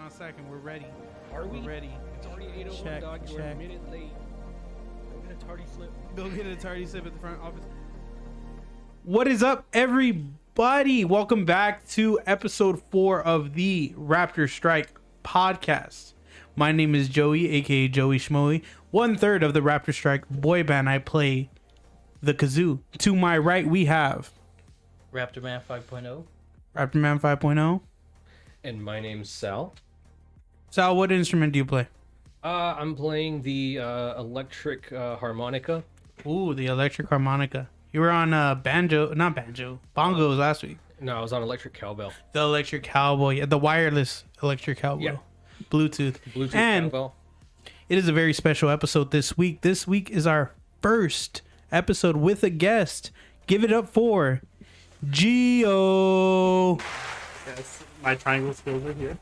a second. We're ready. Are we? We're ready. It's already 8:01, Check, dog. You're a check. minute late. Go get a tardy flip. Go get a tardy sip at the front office. What is up, everybody? Welcome back to episode 4 of the Raptorstrike Podcast. My name is Joey, aka Joey Schmoey, 1/3 of the Raptorstrike boy band. I play the kazoo. To my right, we have Raptor Man 5.0. Raptor Man 5.0. And my name's Sal. Sal, what instrument do you play? I'm playing the electric harmonica. Ooh, the electric harmonica. You were on bongos last week. No, I was on electric cowbell. The electric cowboy, yeah, the wireless electric cowboy. Yeah. Bluetooth. And cowbell. it is a very special episode this week. This week is our first episode with a guest. Give it up for Gio. Yes, my triangle skills are here.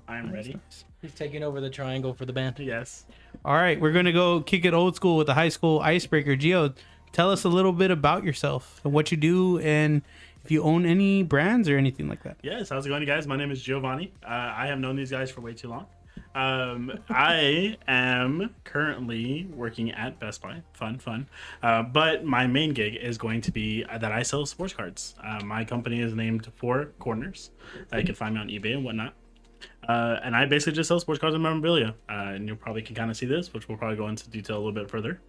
I am ready. He's taking over the triangle for the band. Yes. All right, we're going to go kick it old school with the high school icebreaker. Gio, tell us a little bit about yourself and what you do and if you own any brands or anything like that. Yes, how's it going, you guys? My name is Giovanni. I have known these guys for way too long. I am currently working at Best Buy. Fun. But my main gig is going to be that I sell sports cards. My company is named Four Corners. You can find me on eBay and whatnot. And I basically just sell sports cards and memorabilia. And you probably can kind of see this, which we'll probably go into detail a little bit further.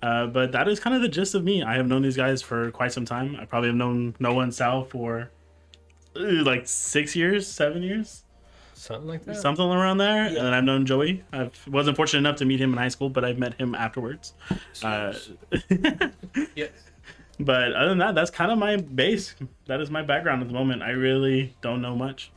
But that is kind of the gist of me. I have known these guys for quite some time. I probably have known Noah and Sal for like 6 years, 7 years. Something like that. Something around there. And then I've known Joey. I wasn't fortunate enough to meet him in high school, but I've met him afterwards. Yes. But other than that, that's kind of my base. That is my background at the moment. I really don't know much.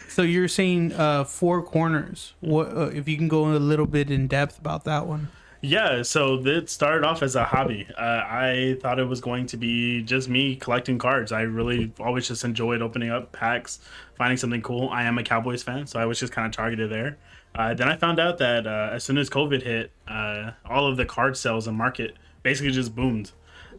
So you're saying Four Corners. What if you can go a little bit in depth about that one? Yeah, so it started off as a hobby. I thought it was going to be just me collecting cards. I really always just enjoyed opening up packs, finding something cool. I am a Cowboys fan, so I was just kind of targeted there. Then I found out that as soon as COVID hit, all of the card sales and market basically just boomed.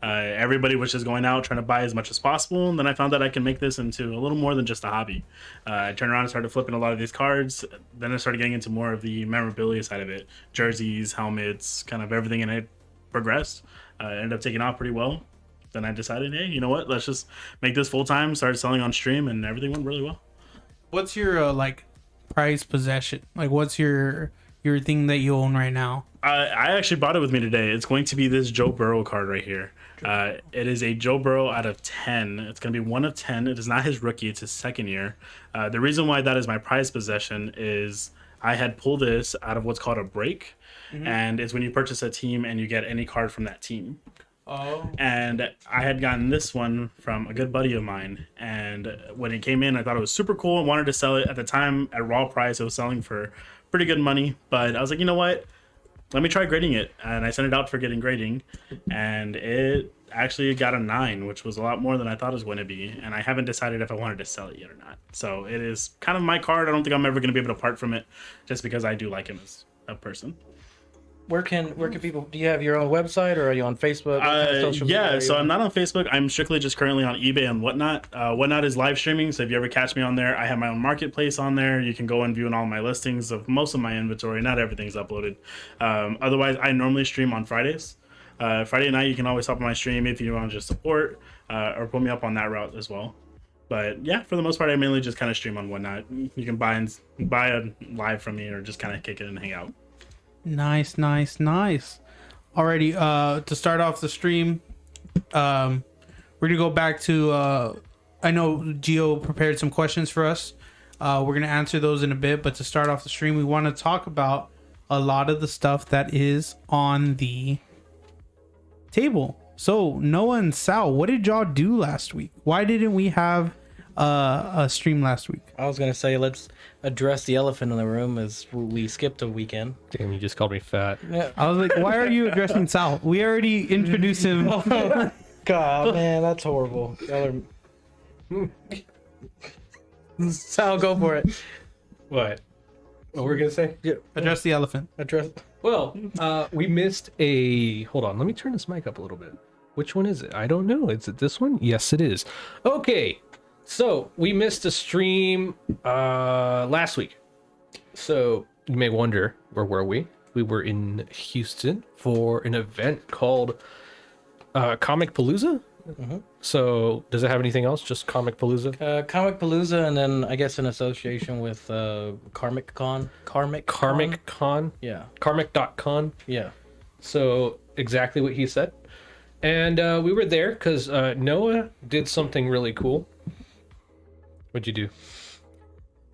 Everybody was just going out trying to buy as much as possible, and then I found that I can make this into a little more than just a hobby. I turned around and started flipping a lot of these cards. Then I started getting into more of the memorabilia side of it, jerseys, helmets, kind of everything, and it progressed. Ended up taking off pretty well. Then I decided, hey, you know what? Let's just make this full time. Started selling on stream, and everything went really well. What's your prized possession? Like, what's your thing that you own right now? I actually brought it with me today. It's going to be this Joe Burrow card right here. It is a Joe Burrow out of 10. It's going to be 1 of 10. It is not his rookie. It's his second year. The reason why that is my prized possession is I had pulled this out of what's called a break. Mm-hmm. And it's when you purchase a team and you get any card from that team. Oh. And I had gotten this one from a good buddy of mine. And when it came in, I thought it was super cool and wanted to sell it. At the time, at raw price, it was selling for pretty good money. But I was like, you know what? Let me try grading it. And I sent it out for getting grading. And it actually got a 9, which was a lot more than I thought it was going to be. And I haven't decided if I wanted to sell it yet or not. So it is kind of my card. I don't think I'm ever going to be able to part from it just because I do like him as a person. Where can people? Do you have your own website or are you on Facebook? What kind of social media are you So on? I'm not on Facebook. I'm strictly just currently on eBay and whatnot. Whatnot is live streaming. So if you ever catch me on there, I have my own marketplace on there. You can go and view all my listings of most of my inventory. Not everything's uploaded. Otherwise, I normally stream on Fridays. Friday night, you can always hop on my stream if you want to just support or put me up on that route as well. But yeah, for the most part, I mainly just kind of stream on whatnot. You can buy a live from me or just kind of kick it and hang out. Nice. Alrighty, to start off the stream, we're gonna go back to I know Gio prepared some questions for us. We're gonna answer those in a bit, but to start off the stream, we want to talk about a lot of the stuff that is on the table. So Noah and Sal, what did y'all do last week? Why didn't we have a stream last week? I was gonna say let's address the elephant in the room as we skipped a weekend. Damn, you just called me fat. Yeah. I was like, why are you addressing Sal? We already introduced him. God, man, that's horrible. Y'all are... Sal, go for it. What were we gonna say? Yeah. Address the elephant. Address. Well, we missed a. Hold on, let me turn this mic up a little bit. Which one is it? I don't know. Is it this one? Yes, it is. Okay. So we missed a stream last week. So you may wonder, where were we? We were in Houston for an event called Comic Palooza. Mm-hmm. So does it have anything else? Just Comic Palooza? Comic Palooza, and then I guess in association with Karmic Con. Karmic Con? Yeah. Karmic.con. Yeah. So exactly what he said. And we were there because Noah did something really cool. What'd you do?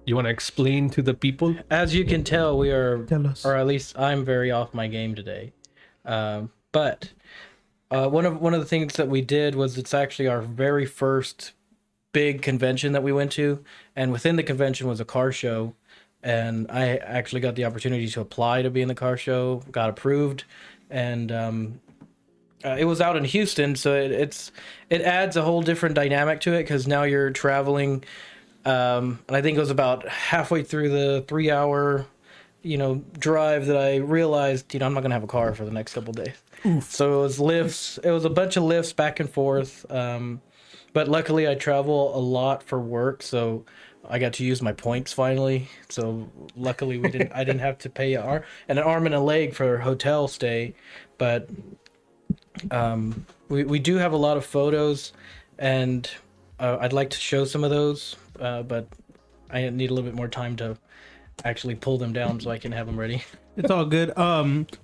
You want to explain to the people? As you can tell, we are, Tell us. or at least I'm very off my game today. But one of the things that we did was it's actually our very first big convention that we went to, and within the convention was a car show, and I actually got the opportunity to apply to be in the car show, got approved, and it was out in Houston, so it adds a whole different dynamic to it because now you're traveling. And I think it was about halfway through the 3-hour, drive that I realized, I'm not going to have a car for the next couple of days. Oof. So it was lifts. It was a bunch of lifts back and forth. But luckily I travel a lot for work. So I got to use my points finally. So luckily I didn't have to pay an arm and a leg for a hotel stay. But, we do have a lot of photos, and, I'd like to show some of those. But I need a little bit more time to actually pull them down so I can have them ready. It's all good.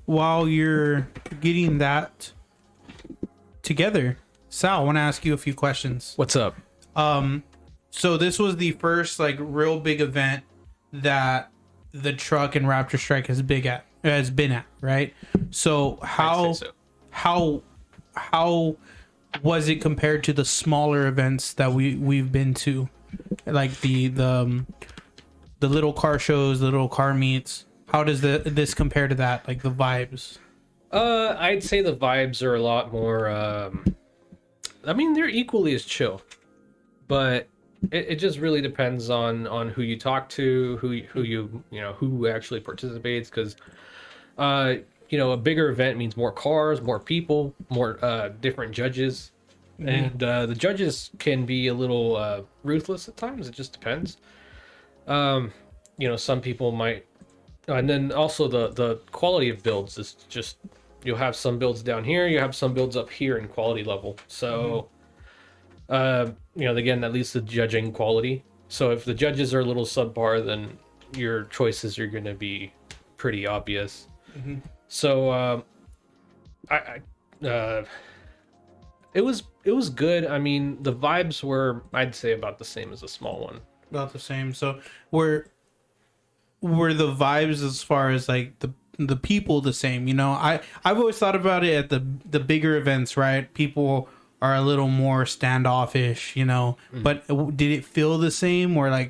While you're getting that together, Sal, I want to ask you a few questions. What's up? So this was the first real big event that the truck and Raptorstrike has been at, right? So how was it compared to the smaller events that we've been to? Like the little car shows, the little car meets. How does this compare to that? Like the vibes? I'd say the vibes are a lot more. I mean, they're equally as chill, but it just really depends on who you talk to, who actually participates. Because a bigger event means more cars, more people, more different judges. And the judges can be a little ruthless at times. It just depends. Some people might, and then also the quality of builds is just, you'll have some builds down here, you have some builds up here in quality level. So, again, that leads to judging quality. So if the judges are a little subpar, then your choices are going to be pretty obvious. Mm-hmm. So, It was good. I mean, the vibes were, I'd say, about the same as a small one. About the same. So were the vibes as far as the people the same? I've always thought about it at the bigger events, right? People are a little more standoffish, Mm-hmm. But did it feel the same, or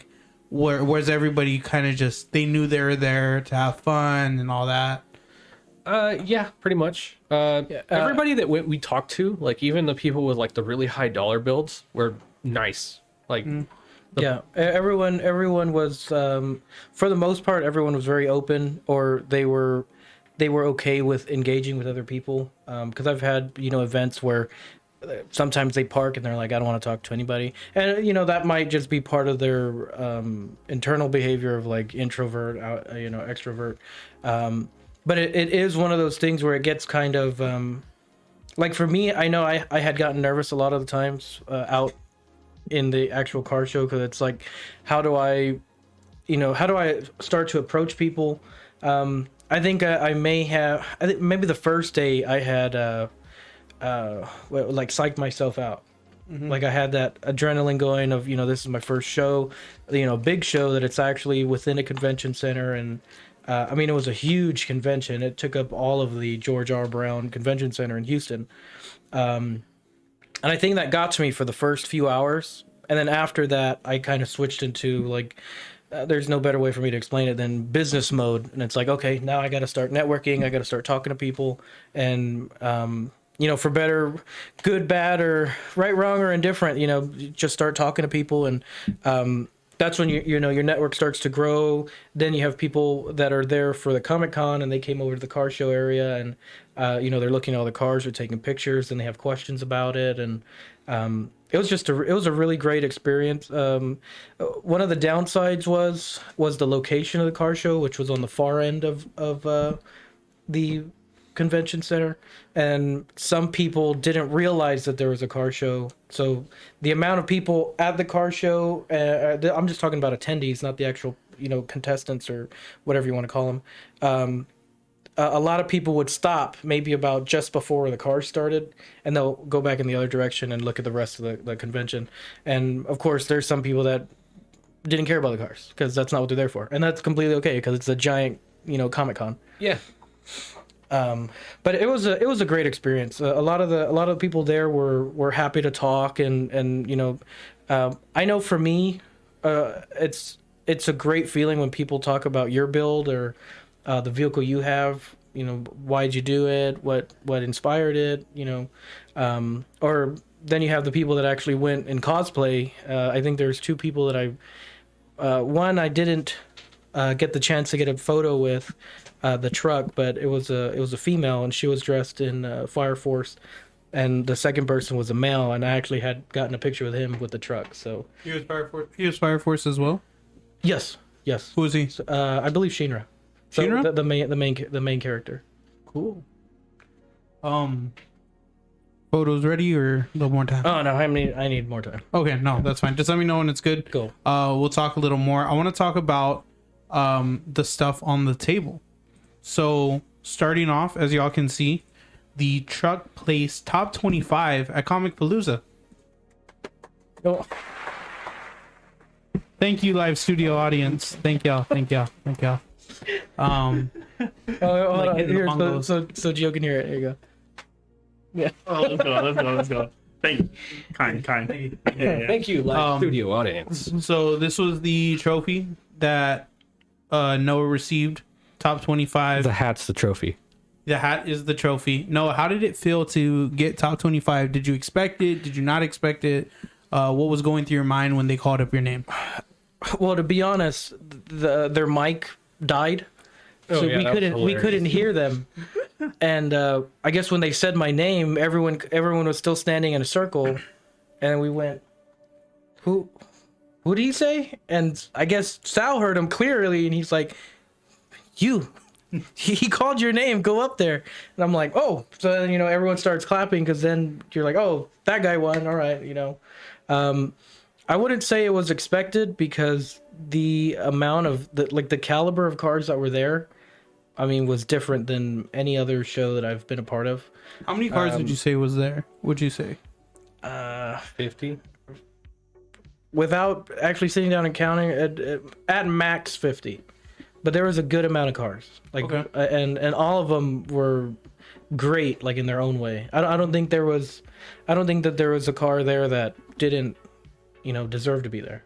was everybody kind of just, they knew they were there to have fun and all that? Yeah, pretty much. Everybody that we talked to, even the people with the really high dollar builds, were nice. Everyone was, for the most part, everyone was very open, or they were okay with engaging with other people. Because I've had events where sometimes they park and they're like, I don't want to talk to anybody, and that might just be part of their internal behavior of introvert, extrovert. But it is one of those things where it gets kind of for me, I know I had gotten nervous a lot of the times out in the actual car show, because it's how do I start to approach people? I think maybe the first day I had psyched myself out. Mm-hmm. I had that adrenaline going of this is my first show, big show that it's actually within a convention center. And it was a huge convention. It took up all of the George R. Brown Convention Center in Houston. And I think that got to me for the first few hours. And then after that, I kind of switched into there's no better way for me to explain it than business mode. And it's okay, now I got to start networking. I got to start talking to people. And, for better, good, bad, or right, wrong, or indifferent, just start talking to people. And that's when you know your network starts to grow. Then you have people that are there for the Comic-Con and they came over to the car show area, and you know, they're looking at all the cars, they're taking pictures, and they have questions about it. And it was a really great experience. One of the downsides was the location of the car show, which was on the far end of the convention center, and some people didn't realize that there was a car show. So the amount of people at the car show, I'm just talking about attendees, not the actual, you know, contestants or whatever you want to call them. A lot of people would stop maybe about just before the car started, and they'll go back in the other direction and look at the rest of the convention. And of course, there's some people that didn't care about the cars because that's not what they're there for, and that's completely okay because it's a giant, you know, Comic-Con. Yeah. But it was a great experience. A lot of the people there were happy to talk, and you know, I know for me, it's a great feeling when people talk about your build or the vehicle you have. You know, why'd you do it? What inspired it? You know, or then you have the people that actually went in cosplay. I think there's two people that one I didn't get the chance to get a photo with. The truck, but it was a female, and she was dressed in Fire Force, and the second person was a male, and I actually had gotten a picture with him with the truck. So He was Fire Force. He was Fire Force as well. yes. Who was he? So, I believe Shinra. So Shinra? the main character. Cool. Photos ready or a little more time? Oh no, I need more time. Okay, no, that's fine. Just let me know when it's good. Cool. We'll talk a little more. I want to talk about the stuff on the table. So starting off, as y'all can see, the truck placed top 25 at Comic Palooza. Oh. Thank you, live studio audience. Thank y'all. Oh, hold Like on. hitting the Here, bongos. so Gio can hear it. Here you go. Yeah. Oh, let's go. Thank you. Kind. Yeah. Thank you, live studio audience. So this was the trophy that Noah received. Top 25. The hat's the trophy. The hat is the trophy. Noah, how did it feel to get top 25? Did you expect it? Did you not expect it? What was going through your mind when they called up your name? Well, to be honest, their mic died, Oh, so yeah, that was we couldn't hear them. And I guess when they said my name, everyone was still standing in a circle, and we went, "Who did he say?" And I guess Sal heard him clearly, and he's like, "You." He called your name. Go up there. And I'm like, oh. So then, you know, everyone starts clapping because then you're like, oh, that guy won. All right, you know. I wouldn't say it was expected because the amount of the caliber of cars that were there, I mean, was different than any other show that I've been a part of. How many cars did you say was there? Would you say? 50. Without actually sitting down and counting, at max 50. But there was a good amount of cars, like, Okay. and all of them were great, like in their own way. I don't think that there was a car there that didn't, you know, deserve to be there.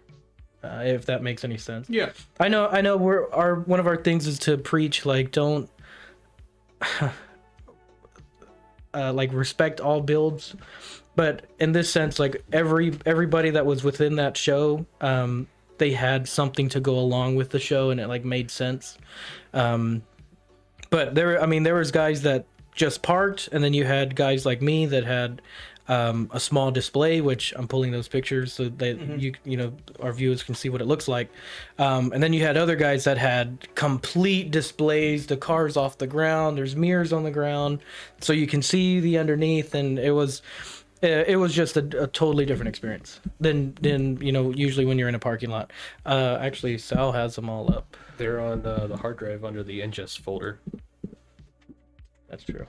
If that makes any sense. Yeah. I know. One of our things is to preach like don't, like respect all builds, but in this sense, like everybody that was within that show, they had something to go along with the show, and it like made sense. But there was guys that just parked, and then you had guys like me that had a small display, which I'm pulling those pictures so that you know our viewers can see what it looks like. And then you had other guys that had complete displays, the cars off the ground, there's mirrors on the ground, so you can see the underneath, and it was just a totally different experience than you know usually when you're in a parking lot. Actually, Sal has them all up. They're on the hard drive under the ingest folder. That's true.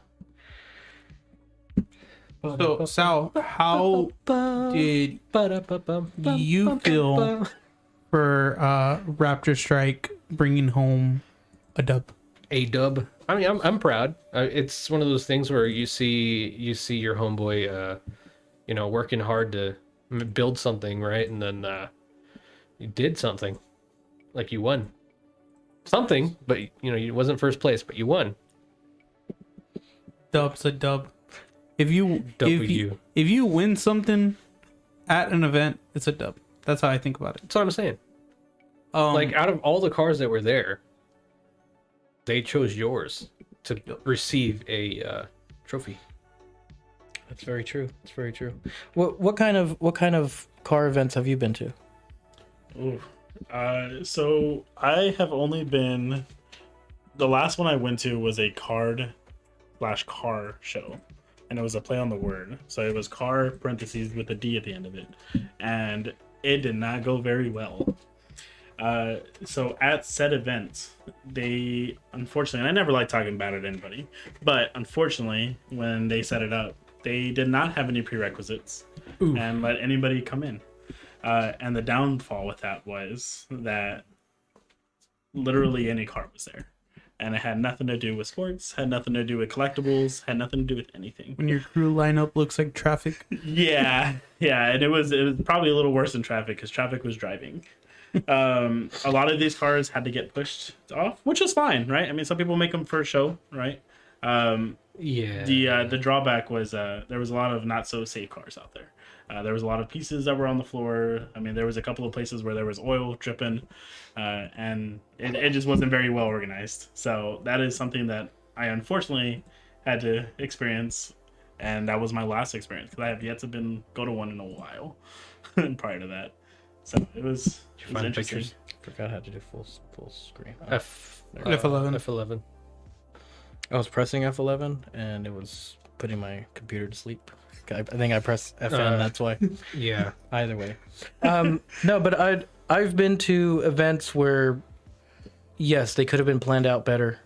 So, Sal, how did you feel for Raptorstrike bringing home a dub? A dub. I mean, I'm proud. It's one of those things where you see your homeboy, you know, working hard to build something, right? And then you did something, like you won something, but you know, it wasn't first place, but you won. Dub's a dub. If you win something at an event, it's a dub. That's how I think about it. That's what I'm saying. Like out of all the cars that were there, they chose yours to receive a trophy. That's very true. That's very true. What kind of car events have you been to? Ooh. So I have only been. The last one I went to was a card/car show, and it was a play on the word. So it was car parentheses with a D at the end of it, and it did not go very well. So at said events, they unfortunately, and I never like talking bad at anybody, but unfortunately, when they set it up, they did not have any prerequisites and let anybody come in. And the downfall with that was that literally any car was there. And it had nothing to do with sports, had nothing to do with collectibles, had nothing to do with anything. When your crew lineup looks like traffic. Yeah, and it was probably a little worse than traffic because traffic was driving. A lot of these cars had to get pushed off, which is fine, right? I mean, some people make them for a show, right? The drawback was there was a lot of not so safe cars out there. There was a lot of pieces that were on the floor. I mean, there was a couple of places where there was oil dripping, and it just wasn't very well organized. So that is something that I unfortunately had to experience, and that was my last experience because I have yet to go to one in a while prior to that. So it was interesting. Pictures? Forgot how to do full screen. F11. F11. I was pressing F11 and it was putting my computer to sleep. I think I pressed FN. That's why. Yeah. Either way. No, but I've been to events where, yes, they could have been planned out better.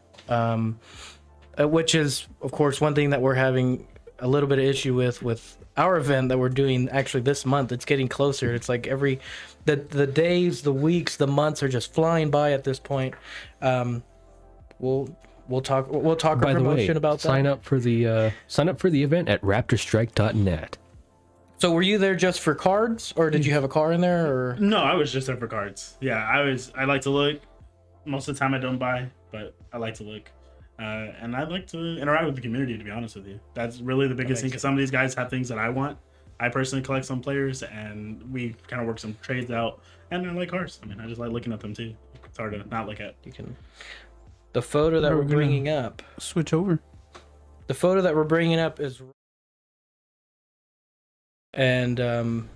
Which is, of course, one thing that we're having a little bit of issue with our event that we're doing actually this month. It's getting closer. It's like the days, the weeks, the months are just flying by at this point. We'll talk By the way, about that. Sign up for the event at raptorstrike.net. So were you there just for cards, or did you have a car in there? Or No, I was just there for cards. Yeah, I like to look. Most of the time I don't buy, but I like to look. And I like to interact with the community, to be honest with you. That's really the biggest thing, because some of these guys have things that I want. I personally collect some players, and we kind of work some trades out. And I like cars. I mean, I just like looking at them too. It's hard to not look at. you can. The photo that we're bringing up. Switch over. The photo that we're bringing up is. And I'm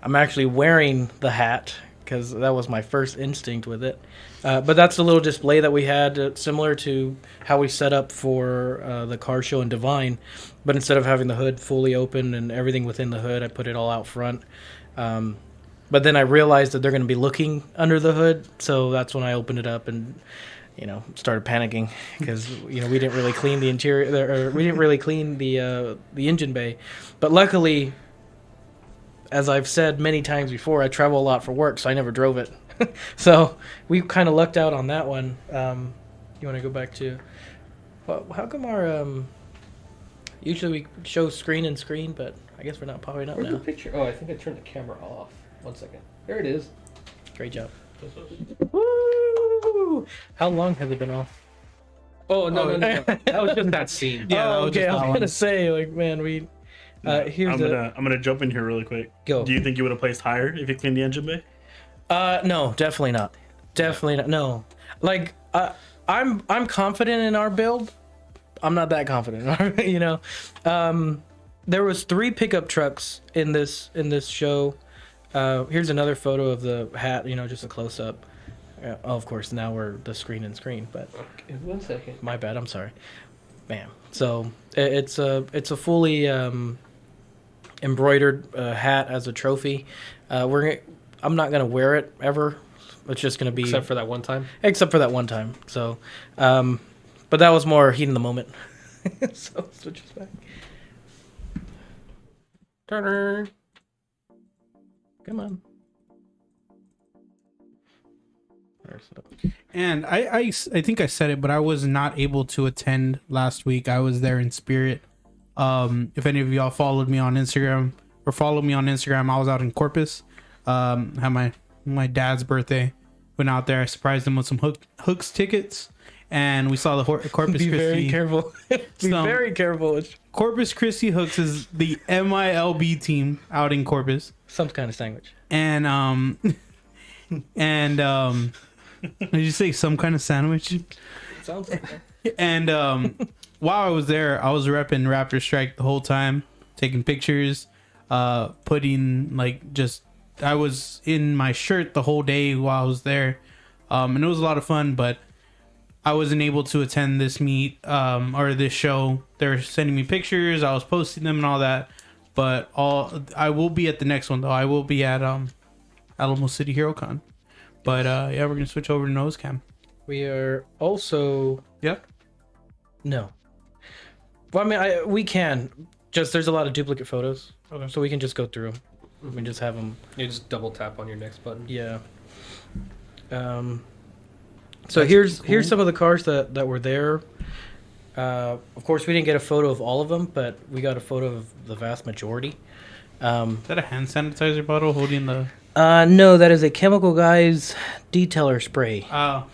actually wearing the hat because that was my first instinct with it. But that's the little display that we had, similar to how we set up for the car show in Divine. But instead of having the hood fully open and everything within the hood, I put it all out front. But then I realized that they're going to be looking under the hood, so that's when I opened it up and, started panicking because we didn't really clean the interior, or we didn't really clean the engine bay. But luckily, as I've said many times before, I travel a lot for work, so I never drove it. So we kind of lucked out on that one. You want to go back to? Well, how come our usually we show screen and screen, but I guess we're not popping up Where's now. the picture? Oh, I think I turned the camera off. 1 second. There it is. Great job. Woo! How long has it been off? Oh, no. That was just that scene. Yeah, that was okay. just I was that gonna one. say, like, man, we. Here's I'm gonna jump in here really quick. Go. Do you think you would have placed higher if you cleaned the engine bay? No, definitely not. Definitely not. No, like, I'm confident in our build. I'm not that confident. There was 3 pickup trucks in this show. Here's another photo of the hat. Just a close up. Of course, now we're the screen and screen. But Okay, 1 second. my bad. I'm sorry. Bam. So it's a fully embroidered hat as a trophy. I'm not gonna wear it ever. It's just gonna be Except for that one time. So, but that was more heat in the moment. So switch us back. Turner. Come on. And I think I said it, but I was not able to attend last week. I was there in spirit. If any of y'all followed me on Instagram, I was out in Corpus. Had my dad's birthday. Went out there. I surprised him with some Hooks tickets, and we saw the Corpus Christi. Be very careful. Very careful. Corpus Christi Hooks is the MILB team out in Corpus. Some kind of sandwich. And And did you say some kind of sandwich? Sounds like that. And while I was there, I was repping Raptorstrike the whole time, taking pictures, putting I was in my shirt the whole day while I was there, and it was a lot of fun. But I wasn't able to attend this meet or this show. They were sending me pictures. I was posting them and all that. But I will be at the next one though. I will be at Alamo City HeroCon. But yeah, we're gonna switch over to nose cam. We are also Yep. no. Well, I mean, we can. Just there's a lot of duplicate photos, Okay. so we can just go through them. We can just have them. You just double tap on your next button. Yeah. So That's here's cool. some of the cars that were there. Of course, we didn't get a photo of all of them, but we got a photo of the vast majority. Is that a hand sanitizer bottle holding the? No, that is a Chemical Guys detailer spray. Oh.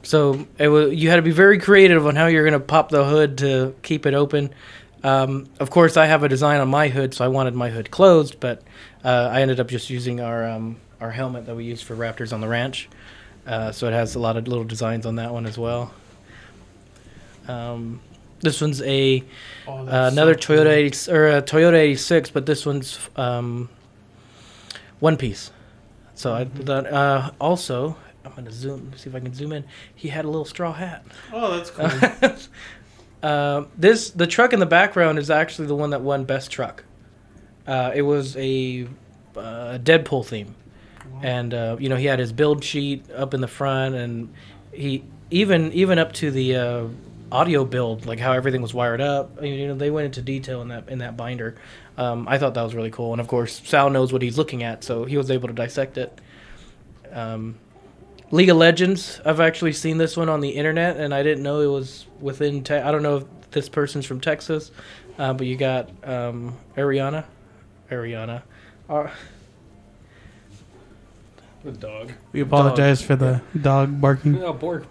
So you had to be very creative on how you're gonna pop the hood to keep it open. Of course, I have a design on my hood, so I wanted my hood closed, but I ended up just using our helmet that we used for Raptors on the ranch. So it has a lot of little designs on that one as well. This one's another Toyota 80, or a Toyota 86, but this one's one piece. So I thought also I'm gonna see if I can zoom in. He had a little straw hat. Oh, that's cool. The truck in the background is actually the one that won best truck. It was a Deadpool theme, and he had his build sheet up in the front, and he even up to the audio build, like how everything was wired up. They went into detail in that binder. I thought that was really cool, and of course Sal knows what he's looking at, so he was able to dissect it. League of Legends, I've actually seen this one on the internet, and I didn't know it was within. I don't know if this person's from Texas, but you got Ariana. The dog. We apologize for the dog barking. Oh, bork.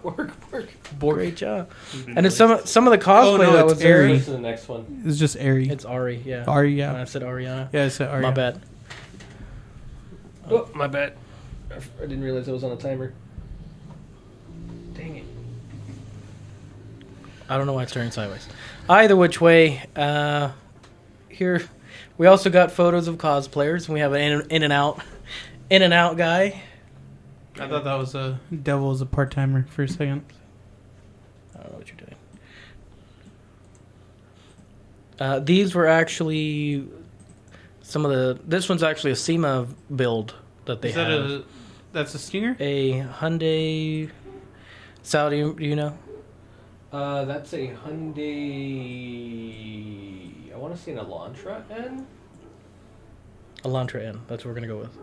Great job. And it's some of the cosplay no, that it's was there. Ari. What's the next one? It's just Ari. It's Ari, yeah. Ari, yeah. I said Ariana. Yeah, it's Ari. My bad. Oh, my bad. I didn't realize it was on a timer. Dang it. I don't know why it's turning sideways. Either which way, here we also got photos of cosplayers, and we have an in and out guy. I thought that was a devil was a part timer for a second. I don't know what you're doing. These were actually this one's actually a SEMA build that they have. That's a Stinger? A Hyundai. Sal, do you know? That's a Hyundai. I want to say an Elantra N. Elantra N. That's what we're gonna go with.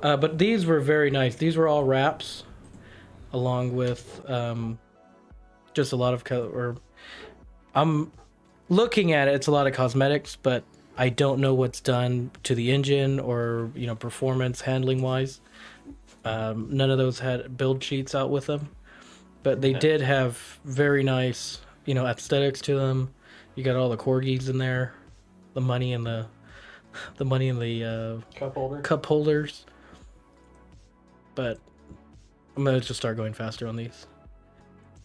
But these were very nice. These were all wraps, along with just a lot of I'm looking at it. It's a lot of cosmetics, but I don't know what's done to the engine or performance handling wise. None of those had build sheets out with them, but they did have very nice aesthetics to them. You got all the corgis in there, the money and the cup holders. But I'm gonna just start going faster on these.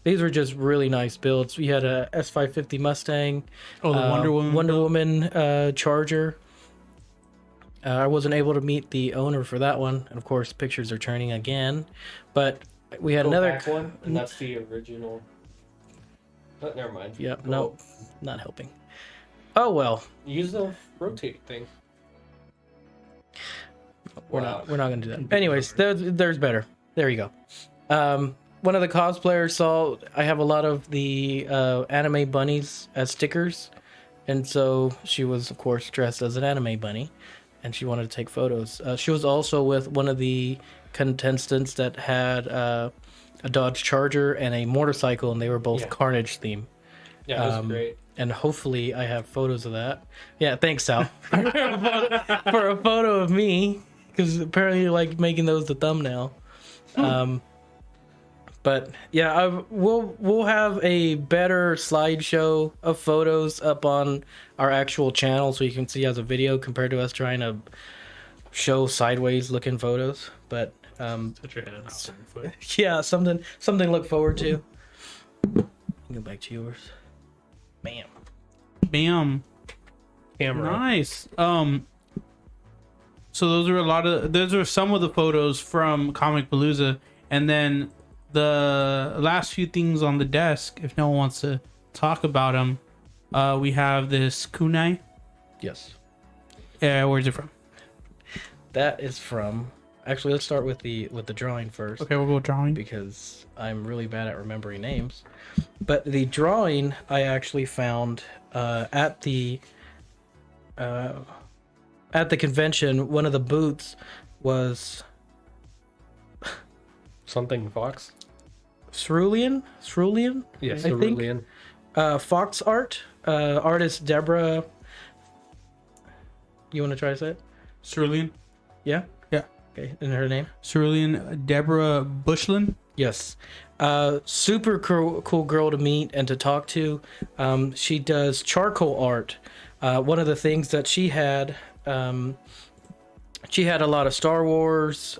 These were just really nice builds. We had a S550 Mustang. Oh, the Wonder Woman Charger. I wasn't able to meet the owner for that one, and of course, pictures are turning again. But we had another back one, and that's the original. But never mind. Yeah, no, not helping. Oh well. Use the rotate thing. We're not gonna do that. Anyways, there's better. There you go. One of the cosplayers saw I have a lot of the anime bunnies as stickers, and so she was of course dressed as an anime bunny, and she wanted to take photos. She was also with one of the contestants that had a Dodge Charger and a motorcycle, and they were both Carnage theme. Yeah, that was great. And hopefully I have photos of that. Yeah, thanks, Sal, for a photo of me, because apparently you like making those the thumbnail. But yeah, we'll have a better slideshow of photos up on our actual channel, so you can see as a video compared to us trying to show sideways looking photos. But Put your head out on your foot. Yeah, something to look forward to. Go back to yours. Bam. Bam. Camera. Nice. So those are some of the photos from Comic Palooza, and then the last few things on the desk. If no one wants to talk about them, we have this kunai. Yes. Where's it from? That is from. Actually, let's start with the drawing first. Okay, we'll go drawing. Because I'm really bad at remembering names. But the drawing I actually found at the convention. One of the booths was Something Fox. Cerulean. Yes, I think. Cerulean. Fox art. Artist Deborah. You want to try to say it? Cerulean. Yeah. Yeah. Okay. And her name? Cerulean Deborah Bushlin. Yes. Super cool girl to meet and to talk to. She does charcoal art. One of the things that she had a lot of Star Wars,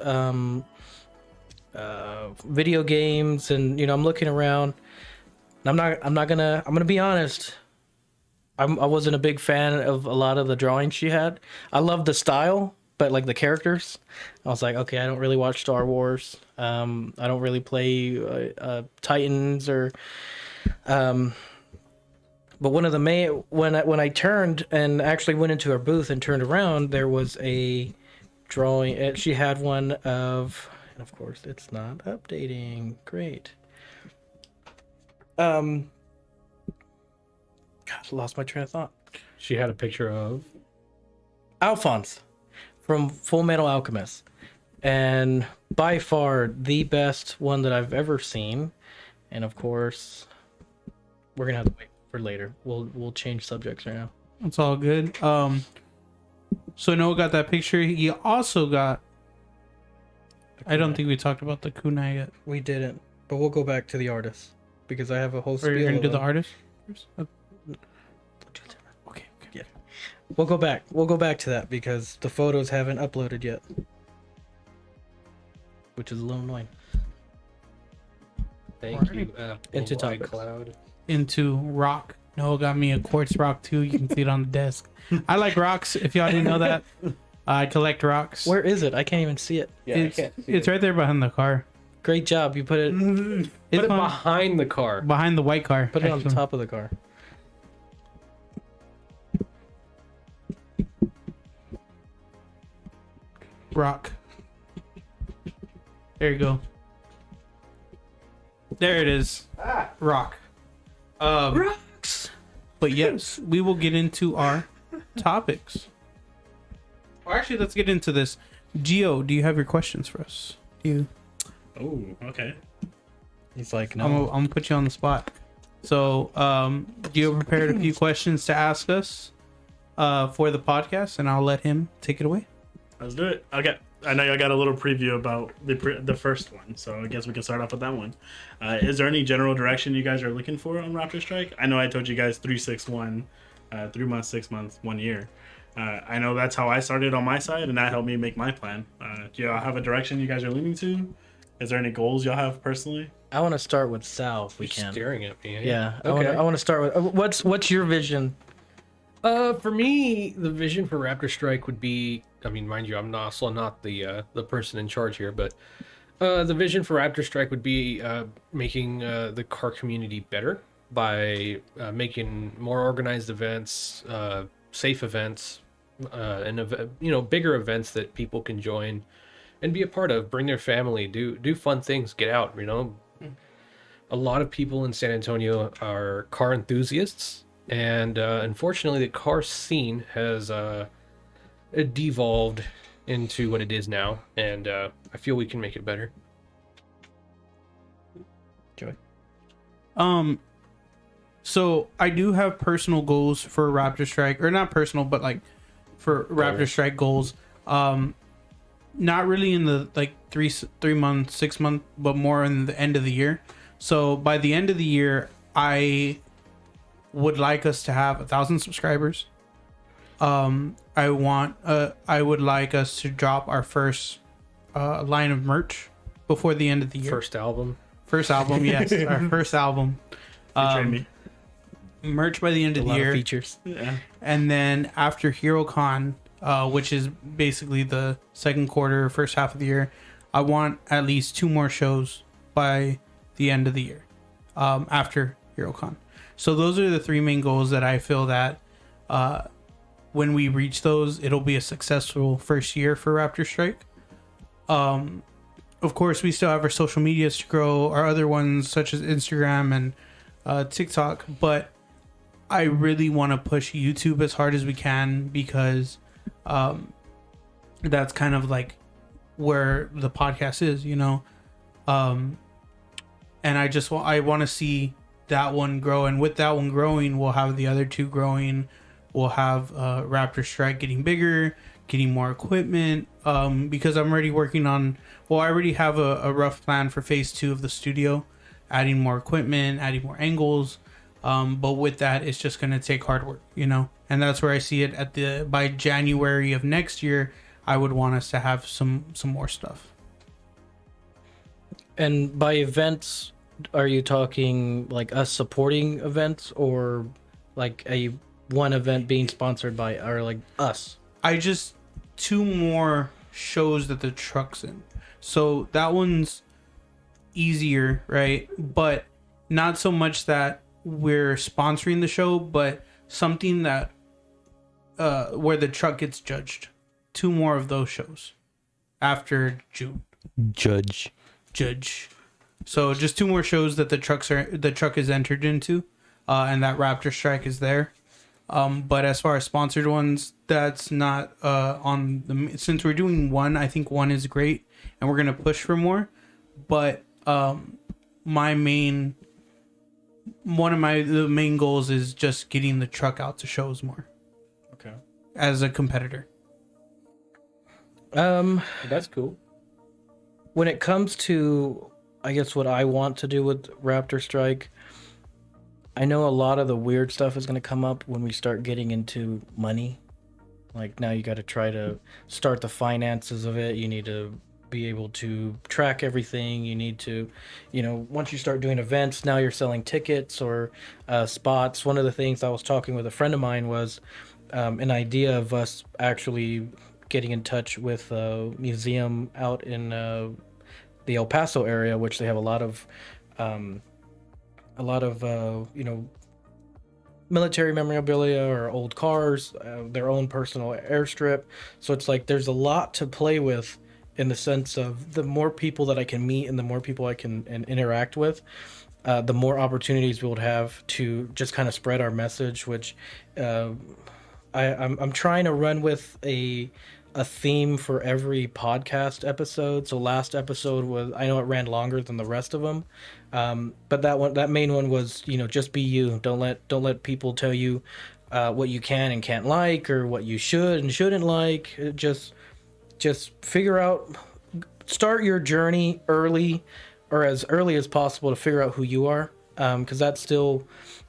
video games, and I'm looking around. And I'm gonna be honest. I wasn't a big fan of a lot of the drawings she had. I love the style, but like the characters, I was like, okay, I don't really watch Star Wars. I don't really play Titans or. But one of the main when I turned and actually went into her booth and turned around, there was a drawing. She had one of, and of course it's not updating. Great. Gosh, lost my train of thought. She had a picture of Alphonse from Full Metal Alchemist, and by far the best one that I've ever seen. And of course, we're gonna have to wait for later. We'll change subjects right now. It's all good. So Noah got that picture. He also got. I don't think we talked about the kunai yet. We didn't, but we'll go back to the artist because I have a whole Or spiel. you're gonna do of the them. artist first? Okay. Yeah. We'll go back. We'll go back to that because the photos haven't uploaded yet, which is a little annoying. thank you, Into Apple topics. iCloud. Into rock. Noah got me a quartz rock too. You can see it on the desk. I like rocks. If y'all didn't know that, I collect rocks. Where is it? I can't even see it. It's right there behind the car. Great job. You put it It's Put it on- behind the car. behind the white car. put it on the actually. top of the car. Rock. There you go. There it is. Rock. Rocks. But yes, we will get into our topics. Or actually, let's get into this. Gio, do you have your questions for us? Oh, okay. He's like, I'm no. gonna put you on the spot. So, Gio prepared a few questions to ask us for the podcast, and I'll let him take it away. Let's do it. Okay. I know I got a little preview about the first one, so I guess we can start off with that one. Is there any general direction you guys are looking for on Raptorstrike? I know I told you guys 361, 3 months, 6 months, 1 year. I know that's how I started on my side, and that helped me make my plan. Do y'all have a direction you guys are leaning to? Is there any goals y'all have personally? I want to start with Sal if we You're can. staring at me. Yeah. Okay. I want to start with what's your vision? For me, the vision for Raptorstrike would be, I mean, mind you, I'm also not the person in charge here, but the vision for Raptorstrike would be making the car community better by making more organized events, safe events, and bigger events that people can join and be a part of, bring their family, do fun things, get out. A lot of people in San Antonio are car enthusiasts. And unfortunately, the car scene has devolved into what it is now, and I feel we can make it better. Joy. So I do have personal goals for Raptorstrike, or not personal, but like for Raptorstrike goals. Not really in the like 3 month, 6 month, but more in the end of the year. So by the end of the year, I would like us to have 1,000 subscribers. I would like us to drop our first line of merch before the end of the year. First album. First album, yes, our first album. Featuring me. Merch by the end A of the lot year. of features. Yeah. And then after HeroCon, which is basically the second quarter, first half of the year, I want at least 2 more shows by the end of the year after HeroCon. So those are the 3 main goals that I feel that when we reach those, it'll be a successful first year for Raptorstrike. Of course, we still have our social medias to grow, our other ones such as Instagram and TikTok, but I really want to push YouTube as hard as we can because that's kind of like where the podcast is, you know. And I want to see that one grow, and with that one growing, we'll have the other 2 growing. We'll have Raptorstrike getting bigger, getting more equipment. Because I'm already working on. Well, I already have a rough plan for phase 2 of the studio, adding more equipment, adding more angles. But with that, it's just gonna take hard work, you know. And that's where I see it by January of next year. I would want us to have some more stuff. And by events, are you talking like us supporting events, or like one event being sponsored by, or like us? I just 2 more shows that the truck's in. So that one's easier, right? But not so much that we're sponsoring the show, but something that where the truck gets judged. 2 more of those shows after June. Judge. So just 2 more shows that the truck is entered into, and that Raptorstrike is there. But as far as sponsored ones, that's not on the. Since we're doing 1, I think 1 is great, and we're gonna push for more. But one of the main goals is just getting the truck out to shows more. Okay. As a competitor. That's cool. When it comes to, I guess, what I want to do with Raptorstrike, I know a lot of the weird stuff is going to come up when we start getting into money. Like now you got to try to start the finances of it. You need to be able to track everything. You need to, once you start doing events, now you're selling tickets or spots. One of the things I was talking with a friend of mine was an idea of us actually getting in touch with a museum out in the El Paso area, which they have a lot of military memorabilia or old cars, their own personal airstrip. So it's like there's a lot to play with in the sense of the more people that I can meet and the more people I can interact with, the more opportunities we would have to just kind of spread our message, which I'm trying to run with a theme for every podcast episode. So last episode was, I know it ran longer than the rest of them, but that main one was, just be you. Don't let people tell you what you can and can't like, or what you should and shouldn't like. Just figure out, start your journey early, or as early as possible, to figure out who you are, because that's still,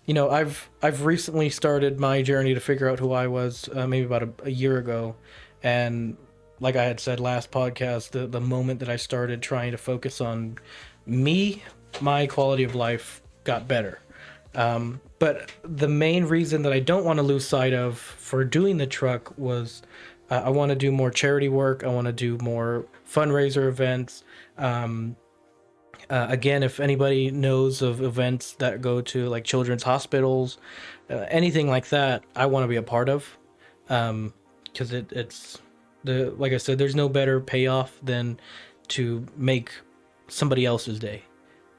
I've recently started my journey to figure out who I was, maybe about a year ago. And like I had said last podcast, the moment that I started trying to focus on me, my quality of life got better. But the main reason that I don't want to lose sight of for doing the truck was I want to do more charity work. I want to do more fundraiser events. Again, if anybody knows of events that go to like children's hospitals, anything like that, I want to be a part of. Because it's like I said, there's no better payoff than to make somebody else's day,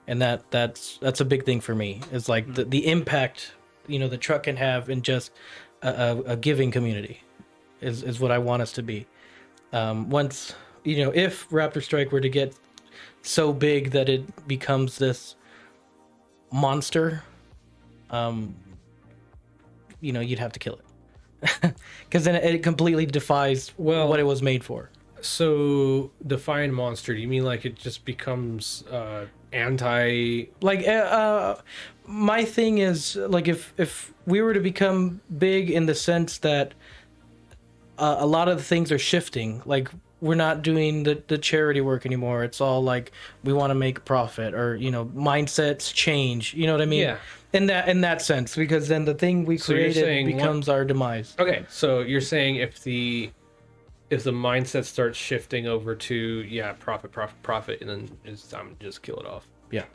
and that's a big thing for me. It's like the impact the truck can have in just a giving community is what I want us to be. Once if Raptorstrike were to get so big that it becomes this monster, you'd have to kill it. Because then it completely defies what it was made for. So define monster. Do you mean like it just becomes anti? Like my thing is like if we were to become big in the sense that a lot of the things are shifting. Like we're not doing the charity work anymore. It's all like we want to make a profit, or mindsets change. You know what I mean? Yeah. In that sense, because then the thing we So you're created saying becomes our demise. Okay, so you're saying if the mindset starts shifting over to profit, and then it's time to just kill it off. Yeah,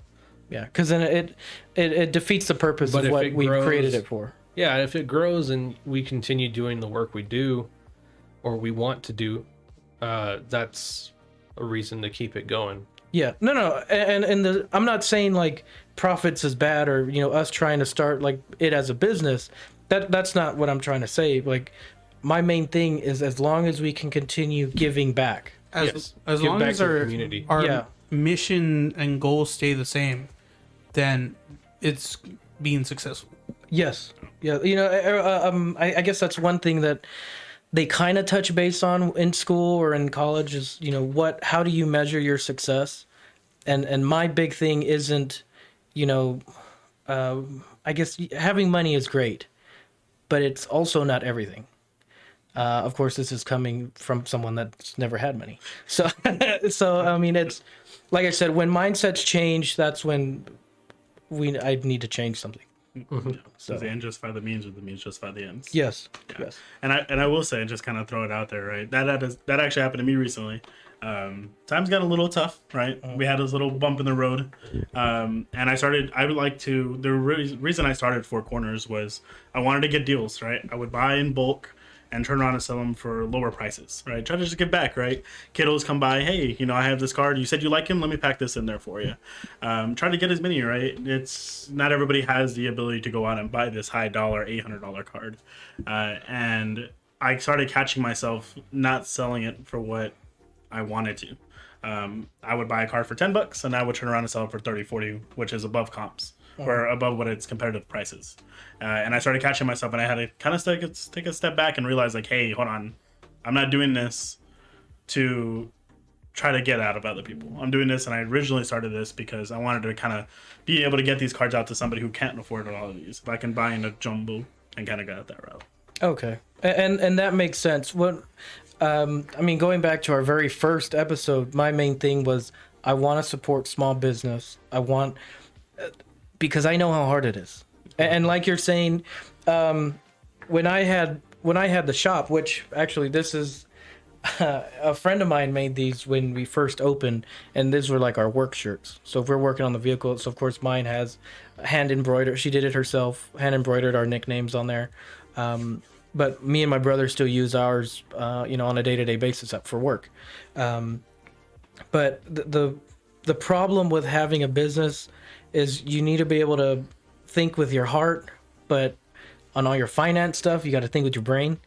because then it defeats the purpose But of if what it we grows- created it for. Yeah, if it grows and we continue doing the work we do, or we want to do, that's a reason to keep it going. Yeah, no, and I'm not saying like profits is bad, or us trying to start like it as a business. That's not what I'm trying to say. Like, my main thing is as long as we can continue giving back. As Give long back as to the our community. Yeah. mission and goals stay the same, then it's being successful. Yes, yeah. I guess that's one thing that they kind of touch base on in school or in college is how do you measure your success, and my big thing isn't I guess having money is great, but it's also not everything. Of course, this is coming from someone that's never had money. So I mean, it's like I said, when mindsets change, that's when I need to change something. So the end justify the means, or the means justify the ends. Yes. Yeah. Yes. And I will say, just kind of throw it out there, right? That actually happened to me recently. Times got a little tough, right? We had this little bump in the road, and the reason I started Four Corners was I wanted to get deals, right? I would buy in bulk and turn around and sell them for lower prices, right? Try to just give back, right? Kiddos come by, hey, I have this card. You said you like him. Let me pack this in there for you. Try to get as many, right? It's not everybody has the ability to go out and buy this high dollar, $800 card. And I started catching myself not selling it for what I wanted to. I would buy a card for $10 and I would turn around and sell it for 30, 40, which is above comps or above what its competitive prices. And I started catching myself, and I had to kind of take a step back and realize, like, hey, hold on. I'm not doing this to try to get out of other people. I'm doing this, and I originally started this because I wanted to kind of be able to get these cards out to somebody who can't afford all of these. If I can buy in a jumbo and kind of go out that route. Okay. And that makes sense. Going back to our very first episode, my main thing was I want to support small business. Because I know how hard it is. And like you're saying, when I had the shop, which actually this is a friend of mine made these when we first opened, and these were like our work shirts. So if we're working on the vehicle, so of course mine has hand embroidered. She did it herself, hand embroidered our nicknames on there. But me and my brother still use ours, on a day-to-day basis for work. But the problem with having a business is you need to be able to think with your heart, but on all your finance stuff, you got to think with your brain.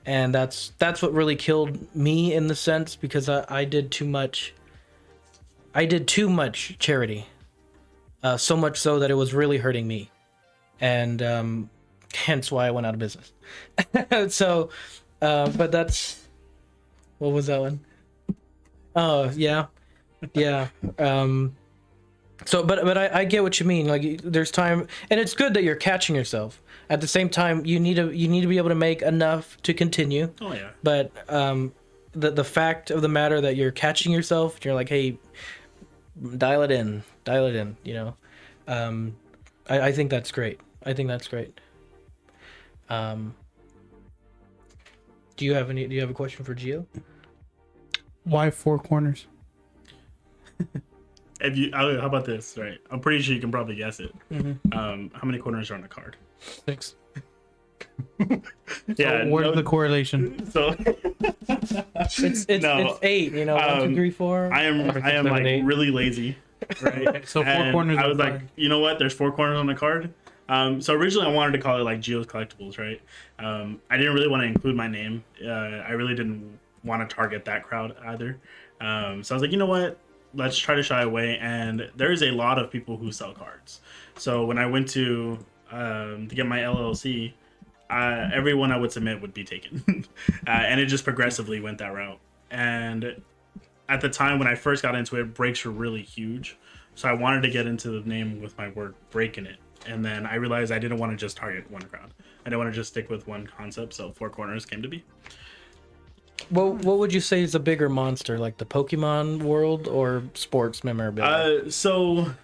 And that's what really killed me in the sense, because I did too much. I did too much charity, so much so that it was really hurting me, and hence why I went out of business. So, but that's, what was that one? Oh yeah. So, but I get what you mean. Like, there's time, and it's good that you're catching yourself. At the same time, you need to be able to make enough to continue. Oh yeah. But the fact of the matter that you're catching yourself, you're like, hey, dial it in. I think that's great. Do you have a question for Gio? Why Four Corners? How about this? Right, I'm pretty sure you can probably guess it. Mm-hmm. How many corners are on the card? 6. Yeah. Where's the correlation? So It's 8. 1, 2, 3, 4. I am 7, like 8. really lazy. Right. So 4 And corners. I was on the like, card. you know what? There's 4 corners on the card. So originally I wanted to call it like Geo's Collectibles, right? I didn't really want to include my name. I really didn't want to target that crowd either. So I was like, you know what? Let's try to shy away. And there's a lot of people who sell cards. So when I went to get my LLC, everyone I would submit would be taken. And it just progressively went that route. And at the time when I first got into it, breaks were really huge. So I wanted to get into the name with my word break in it. And then I realized I didn't want to just target one crowd. I didn't want to just stick with one concept. So 4 corners came to be. What would you say is a bigger monster, like the Pokemon world or sports memorabilia? So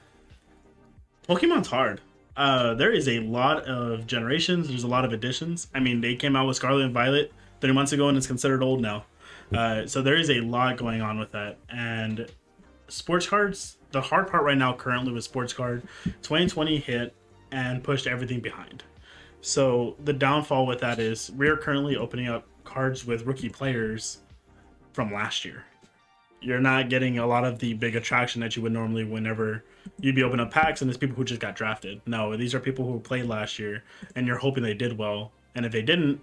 Pokemon's hard. There is a lot of generations. There's a lot of editions. I mean, they came out with Scarlet and Violet 3 months ago, and it's considered old now. So there is a lot going on with that. And sports cards, the hard part right now currently with sports card, 2020 hit and pushed everything behind. So the downfall with that is we are currently opening up cards with rookie players from last year. You're not getting a lot of the big attraction that you would normally whenever you'd be opening up packs, and it's people who just got drafted. No, these are people who played last year, and you're hoping they did well. And if they didn't,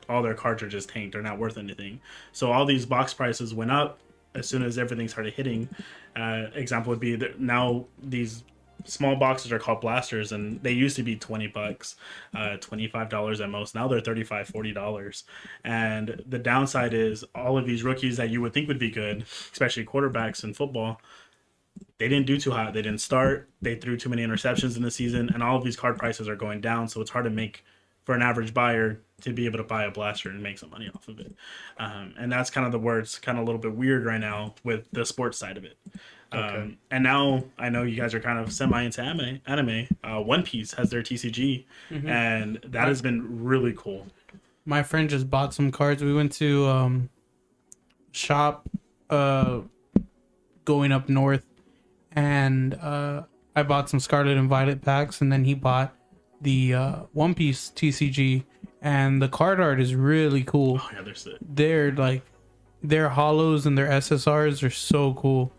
all their cards are just tanked. They're not worth anything. So all these box prices went up as soon as everything started hitting. Example would be that now these small boxes are called blasters, and they used to be $20, $25 at most. Now they're $35, $40. And the downside is all of these rookies that you would think would be good, especially quarterbacks in football, they didn't do too hot. They didn't start. They threw too many interceptions in the season, and all of these card prices are going down. So it's hard to make for an average buyer to be able to buy a blaster and make some money off of it. And that's kind of the where it's kind of a little bit weird right now with the sports side of it. Okay. And now I know you guys are kind of semi into anime. One Piece has their TCG, and that has been really cool. My friend just bought some cards. We went to shop going up north, and I bought some Scarlet and Violet packs, and then he bought the One Piece TCG, and the card art is really cool. Oh yeah, they're sick. Their hollows and their SSRs are so cool.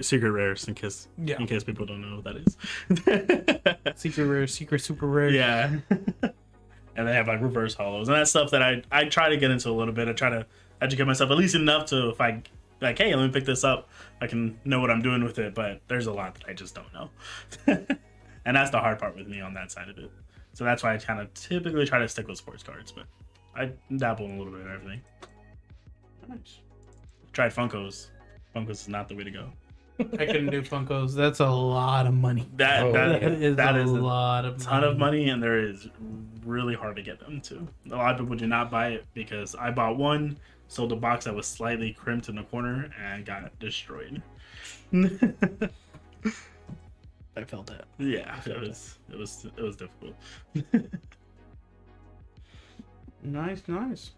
Secret rares, in case people don't know what that is. Secret rare, secret super rare. Yeah. And they have like reverse hollows and that stuff that I try to get into a little bit. I try to educate myself at least enough to, if I like, hey, let me pick this up, I can know what I'm doing with it. But there's a lot that I just don't know. And that's the hard part with me on that side of it. So that's why I kind of typically try to stick with sports cards, but I dabble in a little bit of everything. Nice. Tried Funkos. Funkos is not the way to go. I couldn't do Funkos. That's a lot of money. That is a lot of ton of money, and there is really hard to get them to. A lot of people do not buy it because I bought one, sold a box that was slightly crimped in the corner, and got destroyed. I felt that. Yeah, it was difficult. Nice.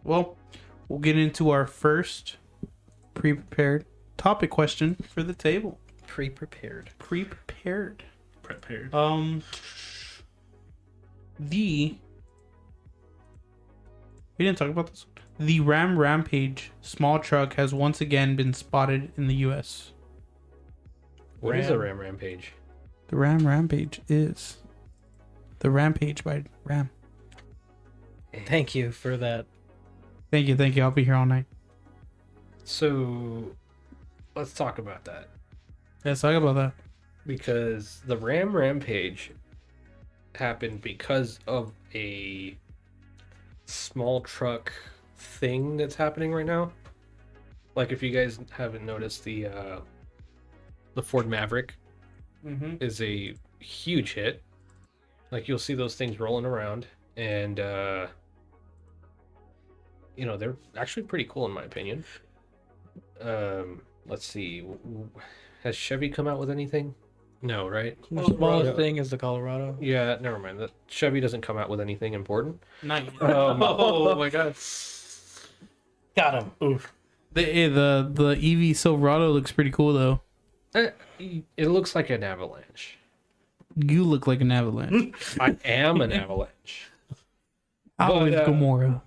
Well, we'll get into our first pre-prepared topic question for the table. Prepared. We didn't talk about this. The Ram Rampage small truck has once again been spotted in the U.S. What is a Ram Rampage? The Ram Rampage is the Rampage by Ram. Thank you for that. Thank you. I'll be here all night. So, let's talk about that. Let's talk about that. Because the Ram Rampage happened because of a small truck thing that's happening right now. Like, if you guys haven't noticed, the Ford Maverick is a huge hit. Like, you'll see those things rolling around, and they're actually pretty cool in my opinion. Let's see, has Chevy come out with anything? No, right? The smallest thing is the Colorado. Yeah, never mind. That Chevy doesn't come out with anything important. Not yet. Oh my god, got him. Oof. The EV Silverado looks pretty cool though. It looks like an avalanche. You look like an avalanche. I am an avalanche. I was Gamora.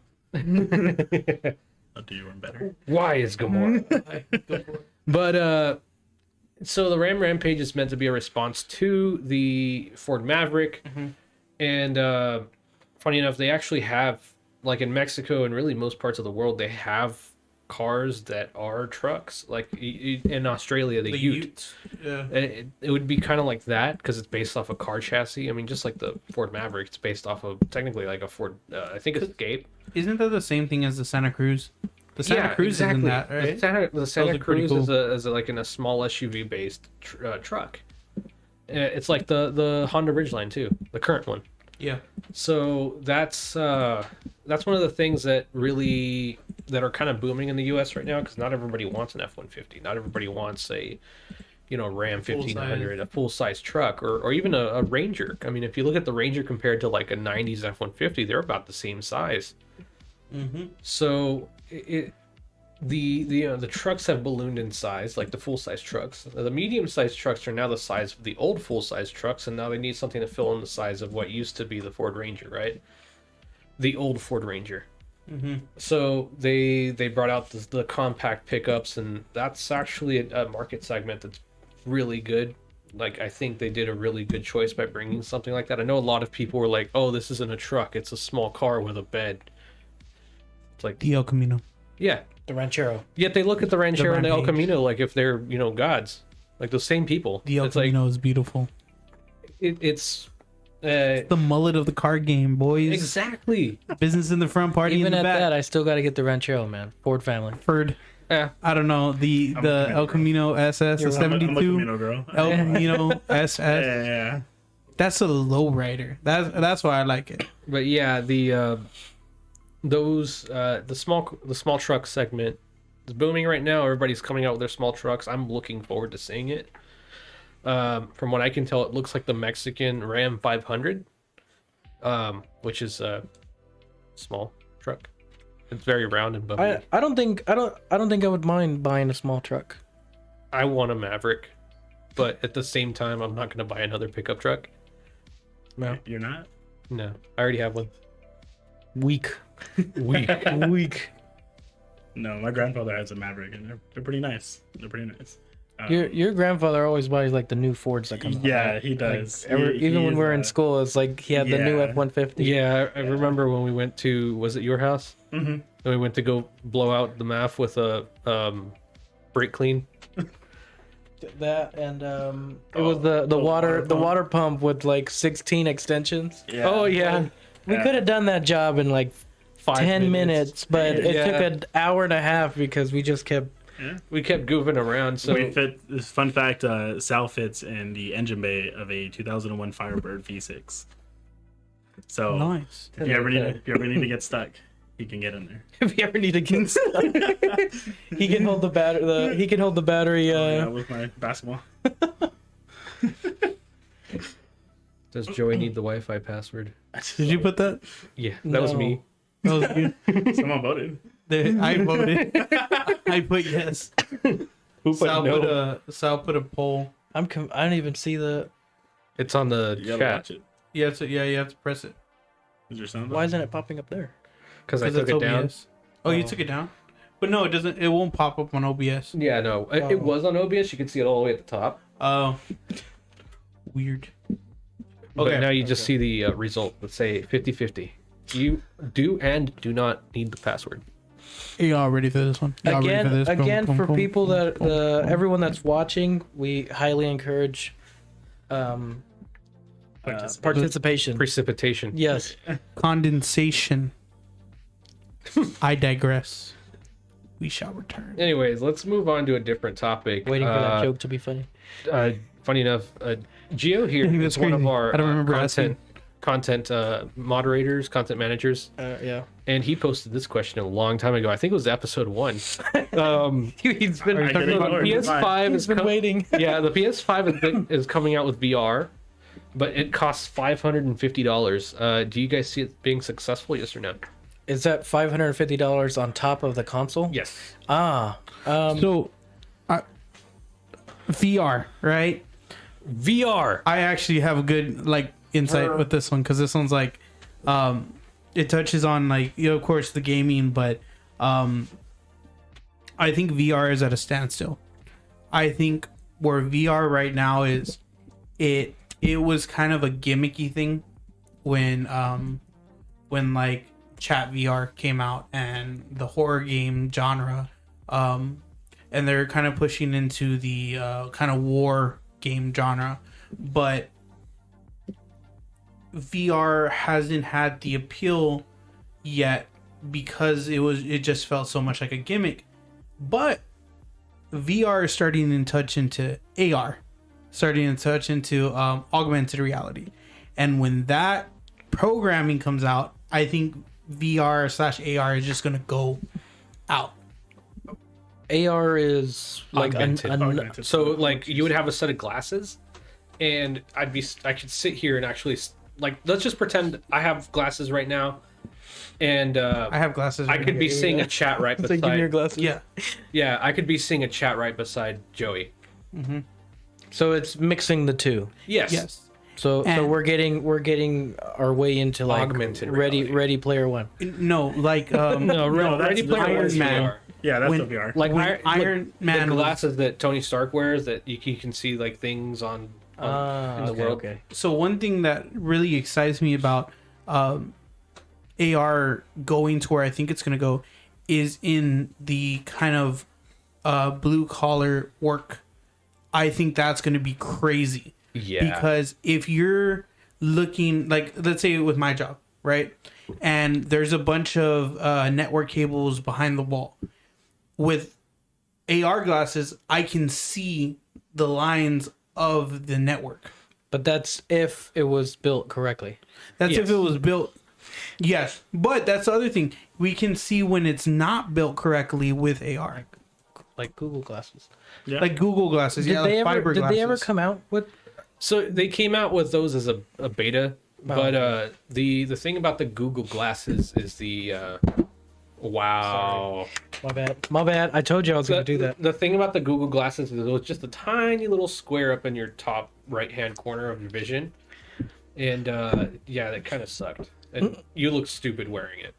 I'll do you one better. Why is Gamora? But so the Ram Rampage is meant to be a response to the Ford Maverick, and funny enough, they actually have, like in Mexico and really most parts of the world, they have cars that are trucks. Like in Australia, the Ute. Yeah. It would be kind of like that because it's based off a car chassis. I mean, just like the Ford Maverick, it's based off of technically like a Ford. I think it's Escape. Isn't that the same thing as the Santa Cruz? The Santa Cruz is in that, right? The Santa Cruz cool. is like in a small SUV based truck. It's like the Honda Ridgeline too, the current one. Yeah. So that's one of the things that really that are kind of booming in the U.S. right now, because not everybody wants an F-150. Not everybody wants a, Ram 1500, a full-size truck, or even a Ranger. I mean, if you look at the Ranger compared to like a 90s F-150, they're about the same size. Mm-hmm. So the trucks have ballooned in size, like the full-size trucks. The medium-sized trucks are now the size of the old full-size trucks, and now they need something to fill in the size of what used to be the Ford Ranger, right? The old Ford Ranger. Mm-hmm. So they brought out the compact pickups, and that's actually a market segment that's really good. Like, I think they did a really good choice by bringing something like that. I know a lot of people were like, "Oh, this isn't a truck; it's a small car with a bed." It's like, The El Camino. yeah. The Ranchero. Yet they look at the Ranchero and the El Rampage. Camino like if they're gods, like those same people. The El It's like Camino is beautiful. it's The mullet of the car game, boys. exactly. Business in the front, party Even in the at back. that, I still got to get the Ranchero, man. Ford family. Ford. Yeah. I don't know, the Camino El Camino SS, the I'm a 72 Camino girl. El Camino SS. Yeah. That's a low rider. That's why I like it. But yeah, the small truck segment is booming right now. Everybody's coming out with their small trucks. I'm looking forward to seeing it. From what I can tell, it looks like the Mexican Ram 500, which is a small truck. It's very round and bumpy. I don't think I would mind buying a small truck. I want a Maverick, but at the same time, I'm not going to buy another pickup truck. No. You're not? No, I already have one. Weak. Weak. No, my grandfather has a Maverick, and they're pretty nice. They're pretty nice. Your grandfather always buys like the new Fords that come out. Yeah, right? he does. Like, even He when is, we're in school, it's like he had the new yeah. F-150. Yeah, I remember when we went to, was it your house? Mm-hmm. And we went to go blow out the MAF with a brake clean. That and it was the water pump with like 16 extensions. Yeah. Oh yeah, We could have done that job in like 10 minutes, but it Yeah. took an hour and a half because we just kept. we kept goofing around. So We fit. This fun fact: Sal fits in the engine bay of a 2001 Firebird V6. So Nice. if you ever need to get stuck, he can get in there. If you ever need to get stuck, he can hold the battery. He can hold the battery. Yeah, with my basketball. does Joey need the Wi-Fi password? Did you put that? Yeah, that was No. me. That was good. Someone voted. I voted. I put yes. Who put Sal put a poll. I don't even see the. It's on the You gotta chat watch it. You have to press it. Is your sound? Why isn't it popping up there? because I 'Cause took it's it down. OBS. Oh, you took it down? But no, it doesn't. It won't pop up on OBS. Yeah, no, it was on OBS. You could see it all the way at the top. Oh, weird. But Okay. now you just see the result. Let's say 50-50. You do and do not need the password. Are y'all ready for this one? Y'all ready Again, for this? Boom, again, boom, for boom. people that everyone that's watching, we highly encourage participation. Precipitation. Yes. Condensation. I digress. We shall return. Anyways, let's move on to a different topic. Waiting for that joke to be funny. Funny enough, Gio here think is that's one of crazy. our I don't remember content moderators, content managers, Yeah. and he posted this question a long time ago. I think it was episode 1. He's been I get ignored. PS5 He's is been waiting. yeah, the PS5 is coming out with VR, but it costs $550. Do you guys see it being successful? Yes or no? Is that $550 on top of the console? Yes. So, VR, right? VR. I actually have a good insight with this one because this one's it touches on of course the gaming, but I think VR is at a standstill. I think where VR right now is, it was kind of a gimmicky thing when chat VR came out and the horror game genre, and they're kind of pushing into the kind of war game genre, but VR hasn't had the appeal yet because it just felt so much like a gimmick. But VR is starting to touch into AR, starting to touch into augmented reality, and when that programming comes out, I think VR/AR is just gonna go out. AR is like Augmented. So like you would have a set of glasses, and I could sit here and actually like, let's just pretend I have glasses right now, and I have glasses. I right could here. be seeing a chat right It's like, give me your beside. glasses. Yeah. I could be seeing a chat right beside Joey. So it's mixing the two. Yes. Yes. So And- we're getting our way into like Augmented Ready reality. Player One. No, like No, that's Ready the Player Iron One's Man. VR. Yeah, that's When- the VR. Like when Iron Man the was- glasses that Tony Stark wears, that you can see like things on in the world. Okay. So one thing that really excites me about AR going to where I think it's going to go is in the kind of blue collar work. I think that's going to be crazy. Yeah. Because if you're looking, like, let's say with my job, right? And there's a bunch of network cables behind the wall. With AR glasses, I can see the lines of the network. But that's if it was built correctly. That's Yes. if it was built. Yes. But that's the other thing. We can see when it's not built correctly with AR. Like Google glasses. Yeah. Like Google glasses. Did yeah, they like ever fiber did glasses. they ever come out with So they came out with those as a beta, but the thing about the Google glasses is the wow. My bad. I told you I was gonna do that. The thing about the Google glasses is it's just a tiny little square up in your top right hand corner of your vision, and yeah, that kind of sucked. And you look stupid wearing it.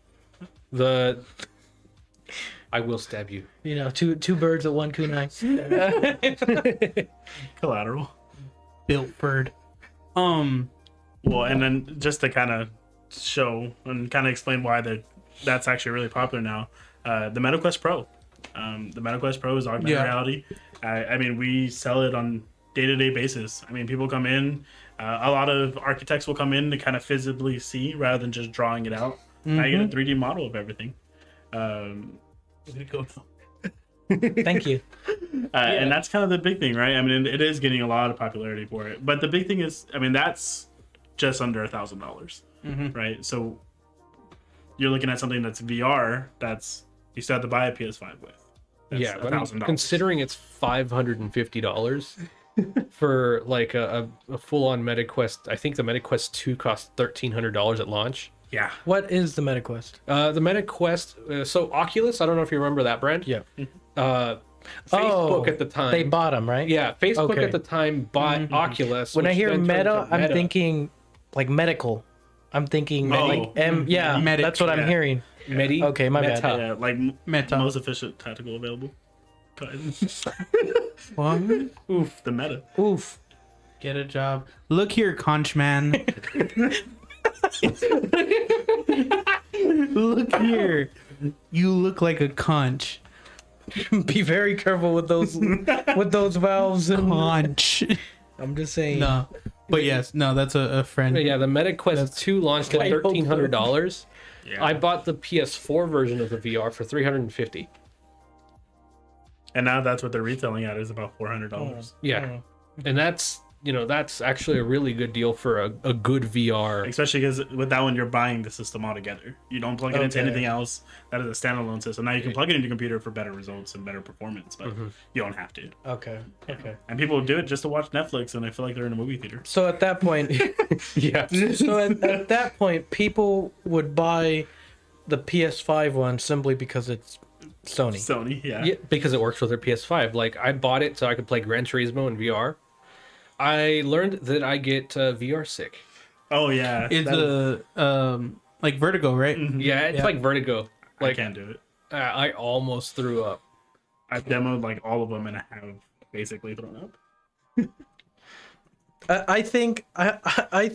I will stab you. You know, two birds with one kunai. Collateral. Built bird. Well, and then just to kind of show and kind of explain why that's actually really popular now, the MetaQuest Pro. The MetaQuest Pro is augmented reality. I mean, we sell it on day-to-day basis. I mean, people come in. A lot of architects will come in to kind of physically see rather than just drawing it out. Now you get a 3D model of everything. Thank you. And that's kind of the big thing, right? I mean, it is getting a lot of popularity for it. But the big thing is, I mean, that's just under $1,000, right? So you're looking at something that's VR. You still have to buy a PS5 with. That's Yeah, but $1,000. considering it's $550 for like a full-on MetaQuest. I think the MetaQuest 2 cost $1,300 at launch. Yeah. What is the MetaQuest? The MetaQuest, so Oculus, I don't know if you remember that brand. Yeah. Facebook at the time. They bought them, right? Yeah, Facebook Okay. at the time bought Oculus. When I which hear then turned meta, to I'm thinking like medical. I'm thinking Oh. like yeah, Medic, that's what I'm yeah. hearing. Medi. Okay, my bad. Meta. Yeah, like Meta. most efficient tactical available. What? Oof, the meta. Oof. Get a job. Look here, conch man. Look here. You look like a conch. Be very careful with those valves. And Conch. I'm just saying. No. But yes, no, that's a friend. Yeah, the MetaQuest 2 launched at I hope so. $1,300. Yeah. I bought the PS4 version of the VR for $350. And now that's what they're retailing at is about $400. Yeah, and that's actually a really good deal for a good VR. Especially because with that one, you're buying the system altogether. You don't plug it into Okay. anything else. That is a standalone system. Now you can plug it into your computer for better results and better performance, but you don't have to. Okay. Okay. And people do it just to watch Netflix, and they feel like they're in a movie theater. So at that point, Yeah, so at that point, people would buy the PS5 one simply because it's Sony. Sony, yeah. yeah, because it works with their PS5. Like I bought it so I could play Gran Turismo in VR. I learned that I get VR sick. Oh yeah. It's That- like Vertigo, right? Yeah, it's like Vertigo. I Like can't do it. I almost threw up. I've demoed like all of them and I have basically thrown up. I think I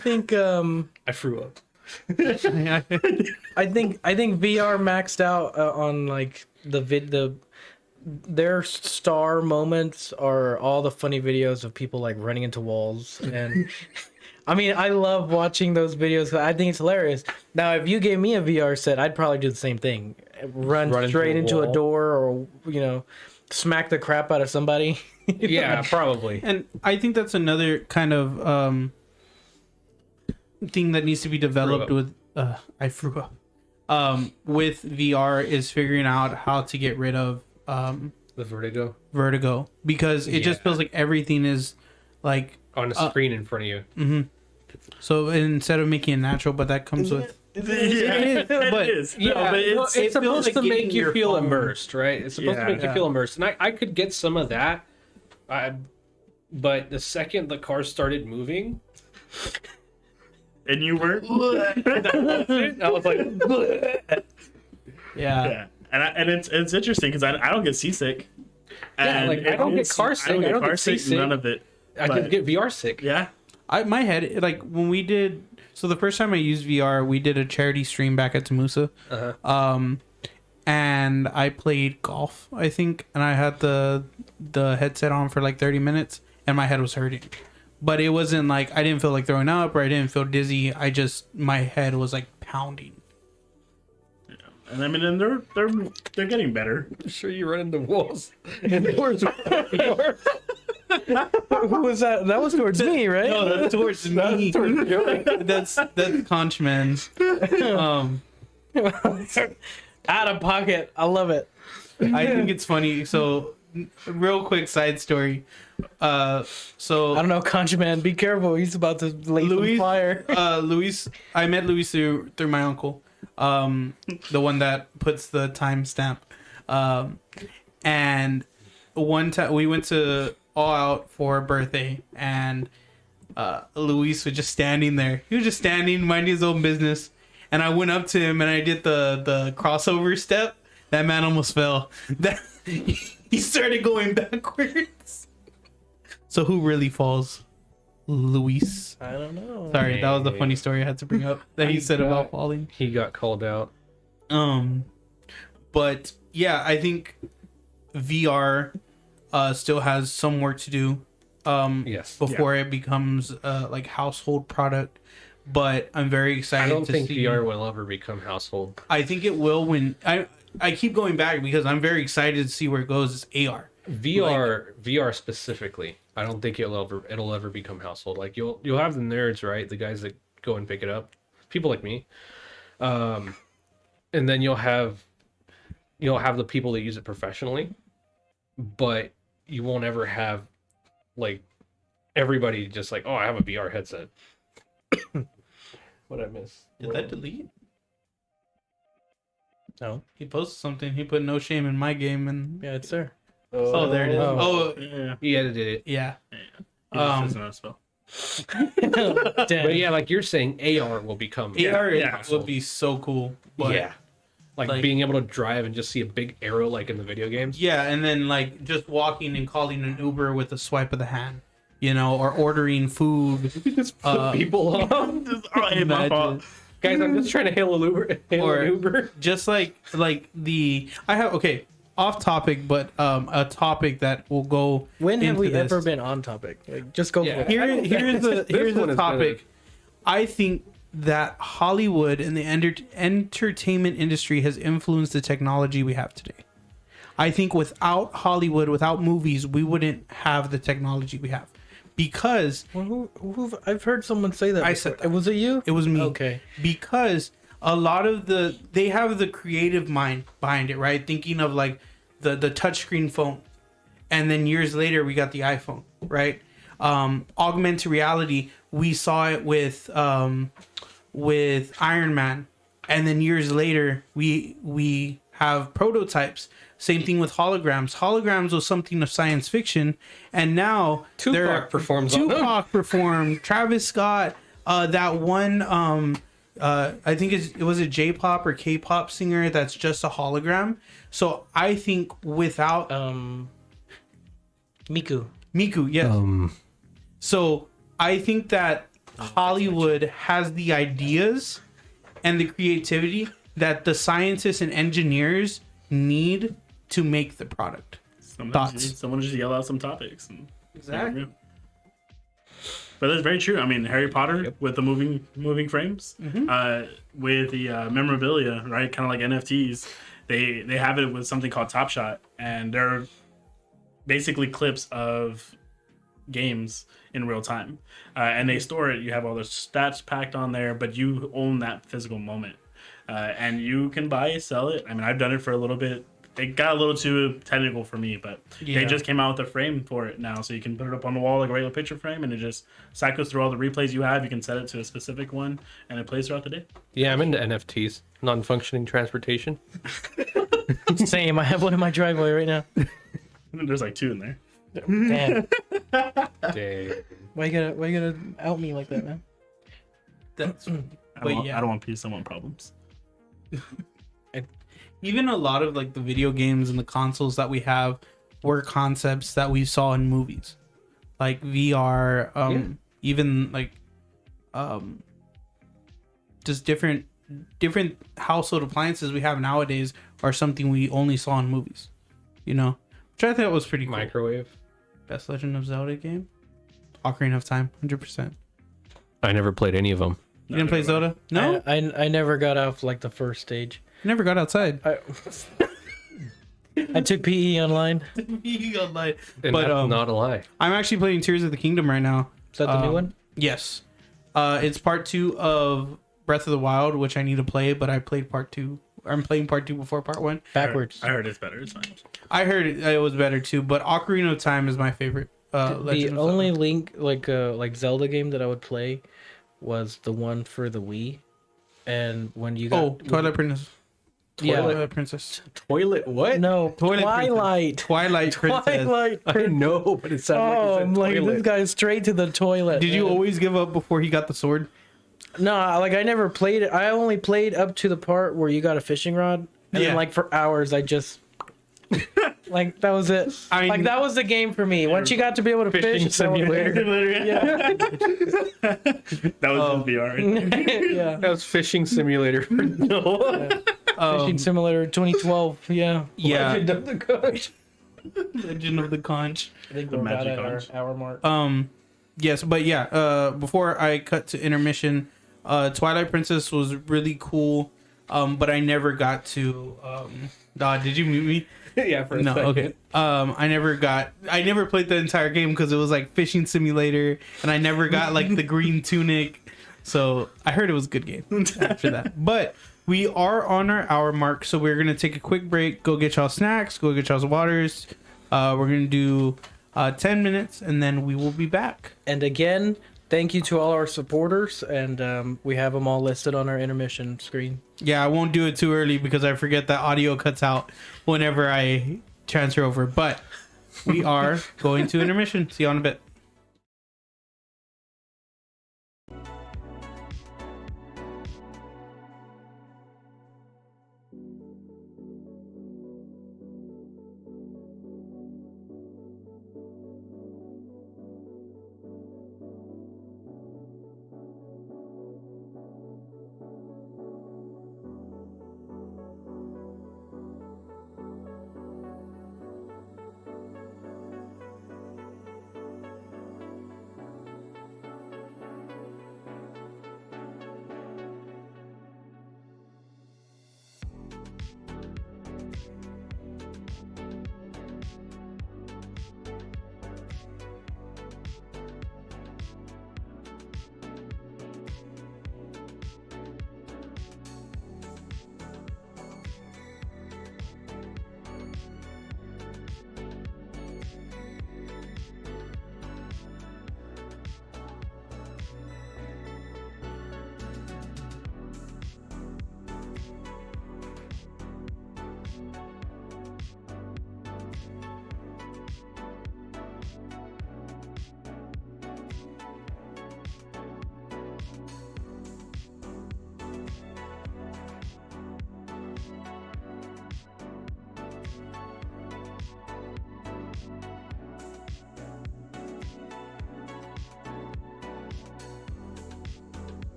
threw up. I think VR maxed out on like their star moments are all the funny videos of people like running into walls, and I mean I love watching those videos. I think it's hilarious. Now if you gave me a VR set, I'd probably do the same thing. Run straight into a wall. door, or smack the crap out of somebody. Yeah, probably. And I think that's another kind of thing that needs to be developed Threw with I threw up. with VR is figuring out how to get rid of The vertigo, because it just feels like everything is like on a screen in front of you. so instead of making it natural, but that comes with But it's It's supposed like to make getting you your feel phone. immersed, right? It's supposed to make you feel immersed, and I could get some of that. But the second the car started moving, and you were I was like, yeah. And it's interesting because I don't get seasick. Yeah, like, I don't get car sick. I don't get seasick. None of it. I could get VR sick. Yeah. my head, like when we did, so the first time I used VR, we did a charity stream back at Tamusa. And I played golf, I think, and I had the headset on for like 30 minutes and my head was hurting. But it wasn't like I didn't feel like throwing up or I didn't feel dizzy. My head was like pounding. Yeah. And I mean, and they're getting better. I'm sure you run into walls and doors. Who was that? That was towards me, right? No, that's towards me. That's Conch Man. Out of pocket. I love it. I think it's funny. So, real quick side story. So I don't know, Concha Man. Be careful. He's about to lay some fire. Luis, I met Luis through my uncle, the one that puts the timestamp. And one time we went to All Out for a birthday, and Luis was just standing there. He was just standing, minding his own business. And I went up to him and I did the crossover step. That man almost fell. He started going backwards. So who really falls? Luis. I don't know. Sorry, that was the funny story I had to bring up that he said about falling. He got called out. But yeah, I think VR still has some work to do. Yes. Before it becomes like household product. But I'm very excited. I don't think see. VR will ever become household. I think it will when I keep going back because I'm very excited to see where it goes. It's AR. VR specifically. I don't think it'll ever become household. Like you'll have the nerds, right? The guys that go and pick it up. People like me. And then you'll have the people that use it professionally, but you won't ever have like everybody just like, oh, I have a VR headset. What I miss? Did that delete? No. He posted something. He put no shame in my game, and Yeah, it's there. oh, there it is. Oh, Yeah. He edited it. yeah. That's not a spell. Damn. But yeah, like you're saying, AR will become AR yeah. would be so cool. But yeah. Like being able to drive and just see a big arrow like in the video games. yeah, and then like just walking and calling an Uber with a swipe of the hand, or ordering food. Just put people on. Hey, my fault. Guys, I'm just trying to hail an Uber. Just like off topic, but a topic that will go. When have into we this. ever been on topic? Like, just go Yeah. for it. Here's one the is topic. I think that Hollywood and the entertainment industry has influenced the technology we have today. I think without Hollywood, without movies, we wouldn't have the technology we have. Because Well, I've heard someone say that. I before. said that. Was it you? it was me. Okay. Because a lot of they have the creative mind behind it, right? Thinking of like the touchscreen phone. And then years later we got the iPhone, right? Augmented reality, we saw it with Iron Man. And then years later we have prototypes. Same thing with holograms. Holograms was something of science fiction, and now Tupac performed. Tupac performed. Travis Scott, that one. I think it was a J-pop or K-pop singer that's just a hologram. So I think without Miku, yes. So I think that Hollywood has the ideas and the creativity that the scientists and engineers need to make the product. Someone just yell out some topics. Exactly. But that's very true. I mean, Harry Potter with the moving frames, with the memorabilia, right? Kind of like NFTs. They have it with something called Top Shot, and they're basically clips of games in real time, and they store it. You have all the stats packed on there, but you own that physical moment. and you can buy, sell it. I mean, I've done it for a little bit. It got a little too technical for me, but Yeah. they just came out with a frame for it now, so you can put it up on the wall like a regular picture frame, and it just cycles through all the replays you have. You can set it to a specific one, and it plays throughout the day. Yeah, I'm into NFTs, non-functioning transportation. Same. I have one in my driveway right now. And there's like 2 in there. Damn. Dang. Why you gotta out me like that, man? That's I don't want peace. I want problems. even a lot of like the video games and the consoles that we have were concepts that we saw in movies, like VR, even like just different household appliances we have nowadays are something we only saw in movies, you know, which I thought was pretty cool. Microwave. Best Legend of Zelda game, Ocarina of Time, 100%. I never played any of them. You didn't play Zelda? No, I never got off like the first stage. never got outside. I took PE online. And But that's not a lie. I'm actually playing Tears of the Kingdom right now. Is that the new one? Yes. It's part 2 of Breath of the Wild, which I need to play, but I played part 2. I'm playing part 2 before part 1. Backwards. I heard it's better. It's fine. I heard it was better too, but Ocarina of Time is my favorite. The Legend of only Zelda. Link like Zelda game that I would play was the one for the Wii. And when you got Twilight Princess. Yeah. Twilight Princess. Toilet what? No, Toilet Twilight. Twilight Princess. Twilight. I know, but it sounded Oh, like I'm you like, said this toilet. guy's straight to the toilet. Did you man. always give up before he got the sword? No, like I never played it. I only played up to the part where you got a fishing rod, and Yeah. then like for hours I just like that was it. I mean- Like that was the game for me. Once you got to be able to Fishing fish, that was- simulator. Yeah, That was his VR. yeah. That was fishing simulator for Noah. Fishing Simulator 2012. Yeah, Yeah. Legend of the Gosh. Legend of the Conch. I think The we're about magic at our conch. hour mark. Yes, but yeah, before I cut to intermission, Twilight Princess was really cool, but I never got to did you mute me? Yeah, for a No, second. okay. I never played the entire game because it was like fishing simulator, and I never got like the green tunic. So I heard it was a good game after that. But we are on our hour mark, so we're gonna take a quick break, go get y'all snacks, go get y'all's waters. We're gonna do 10 minutes, and then we will be back. And again, thank you to all our supporters, and we have them all listed on our intermission screen. Yeah, I won't do it too early because I forget that audio cuts out whenever I transfer over. But we are going to intermission. See you in a bit.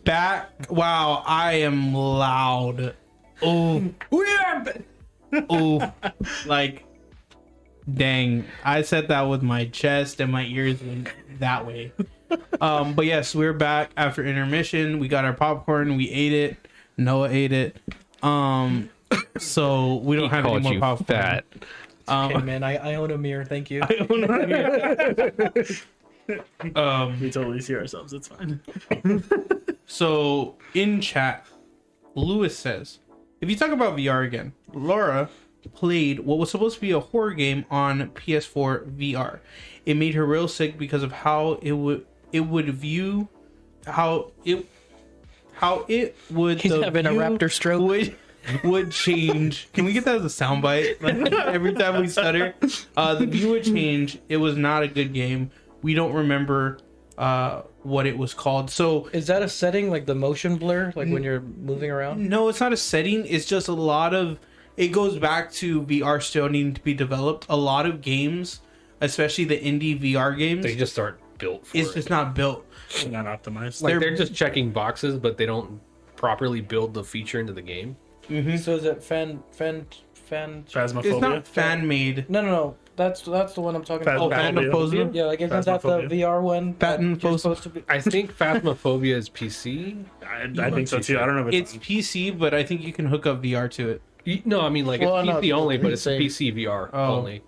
back. Wow, I am loud. Oh, oh, like, dang. I said that with my chest and my ears went that way. But yes, we're back after intermission. We got our popcorn. We ate it. Noah ate it. So we don't have any more popcorn. Fat. Hey man, I own a mirror. Thank you. We totally see ourselves. It's fine. So in chat, Lewis says, if you talk about VR again, Laura played what was supposed to be a horror game on PS4 VR. It made her real sick because of how it would view how it would. He's having a raptor stroke. Would change. Can we get that as a soundbite? Like, every time we stutter, the view would change. It was not a good game. We don't remember what it was called. So is that a setting like the motion blur, like when you're moving around? No, it's not a setting. It's just a lot of. It goes back to VR still needing to be developed. A lot of games, especially the indie VR games, They just aren't built for it's it. just not built. Not optimized. Like they're just checking boxes, but they don't properly build the feature into the game. So is it Phasmophobia. It's not fan made. No. That's the one I'm talking about. Phasmophobia. Yeah, like isn't that the Phasmophobia. VR one? that you're Phasmophobia. supposed to be. I think Phasmophobia is PC. I think so too. I don't know if It's PC, but I think you can hook up VR to it. No, I mean like Well, it's no, PC only, but it's same. PC VR Oh. only.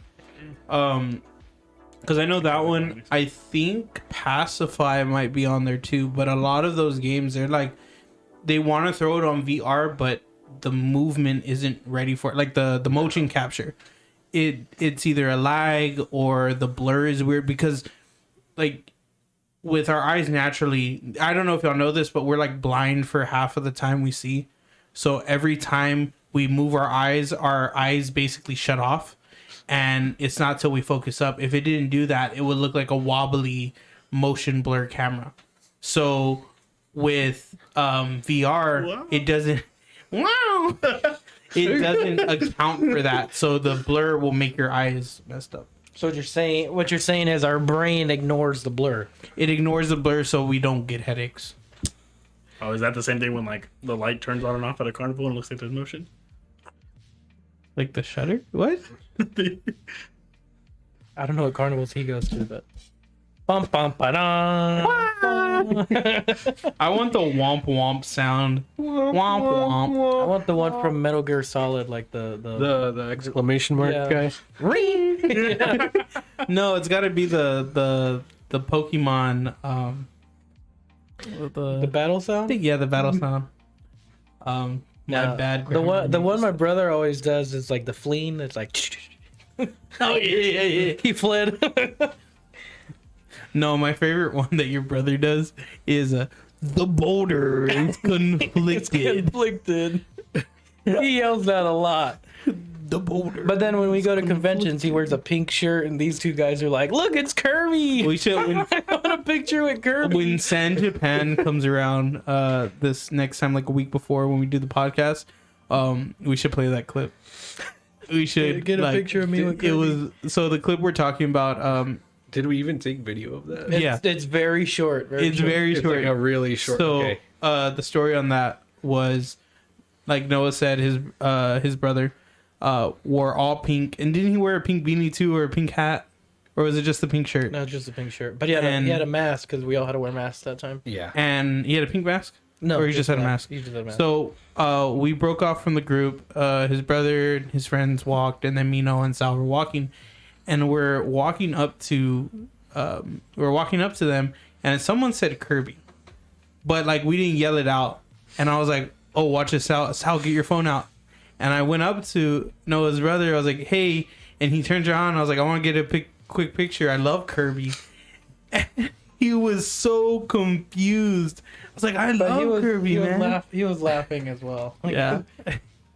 Because I know that one. I think Pacify might be on there too. But a lot of those games, they're like, they want to throw it on VR, but the movement isn't ready for it. Like the motion capture, it's either a lag or the blur is weird because, like, with our eyes naturally, I don't know if y'all know this, but we're like blind for half of the time we see. So every time we move our eyes basically shut off. And it's not till we focus up. If it didn't do that, it would look like a wobbly motion blur camera. So with VR, Wow. it doesn't. Wow, it doesn't account for that. So the blur will make your eyes messed up. So what you're saying is our brain ignores the blur. It ignores the blur, so we don't get headaches. Oh, is that the same thing when like the light turns on and off at a carnival and it looks like there's motion? Like the shutter? What? I don't know what carnivals he goes to, but bum bum ba-dum. I want the womp womp sound. Womp womp. I want the one from Metal Gear Solid, like The exclamation mark Yeah. guy. ring. No, it's got to be the Pokemon. The battle sound. Yeah, the battle sound. My bad. The one my brother always does is like the fleeing. It's like. Oh yeah. He fled. No, my favorite one that your brother does is the boulder is conflicted. Conflicted. He yells that a lot. The boulder. But then when we go to conventions, he wears a pink shirt, and these two guys are like, "Look, it's Kirby." We should when, I want a picture with Kirby. when San Japan comes around this next time, like a week before when we do the podcast. We should play that clip. We should Get a picture of me with It Kirby. was so the clip we're talking about. Did we even take video of that? Yeah. It's very short. It's very It's short. like a really short. So Okay. the story on that was, like Noah said, his brother wore all pink, and didn't he wear a pink beanie too, or a pink hat, or was it just the pink shirt? No, just a pink shirt. But he had a mask because we all had to wear masks that time. Yeah. And he had a pink mask. No, Or he just had a black. mask. He just had a mask. So we broke off from the group. His brother and his friends walked, and then me, Noah, and Sal were walking, and we're walking up to them, and someone said Kirby, but like we didn't yell it out, and I was like, "Oh, watch this, Sal! Get your phone out!" And I went up to Noah's brother. I was like, "Hey!" And he turns around. I was like, "I want to get a quick picture. I love Kirby." And he was so confused. I was like, "I love Kirby, man." He was laughing as well. Like, Yeah.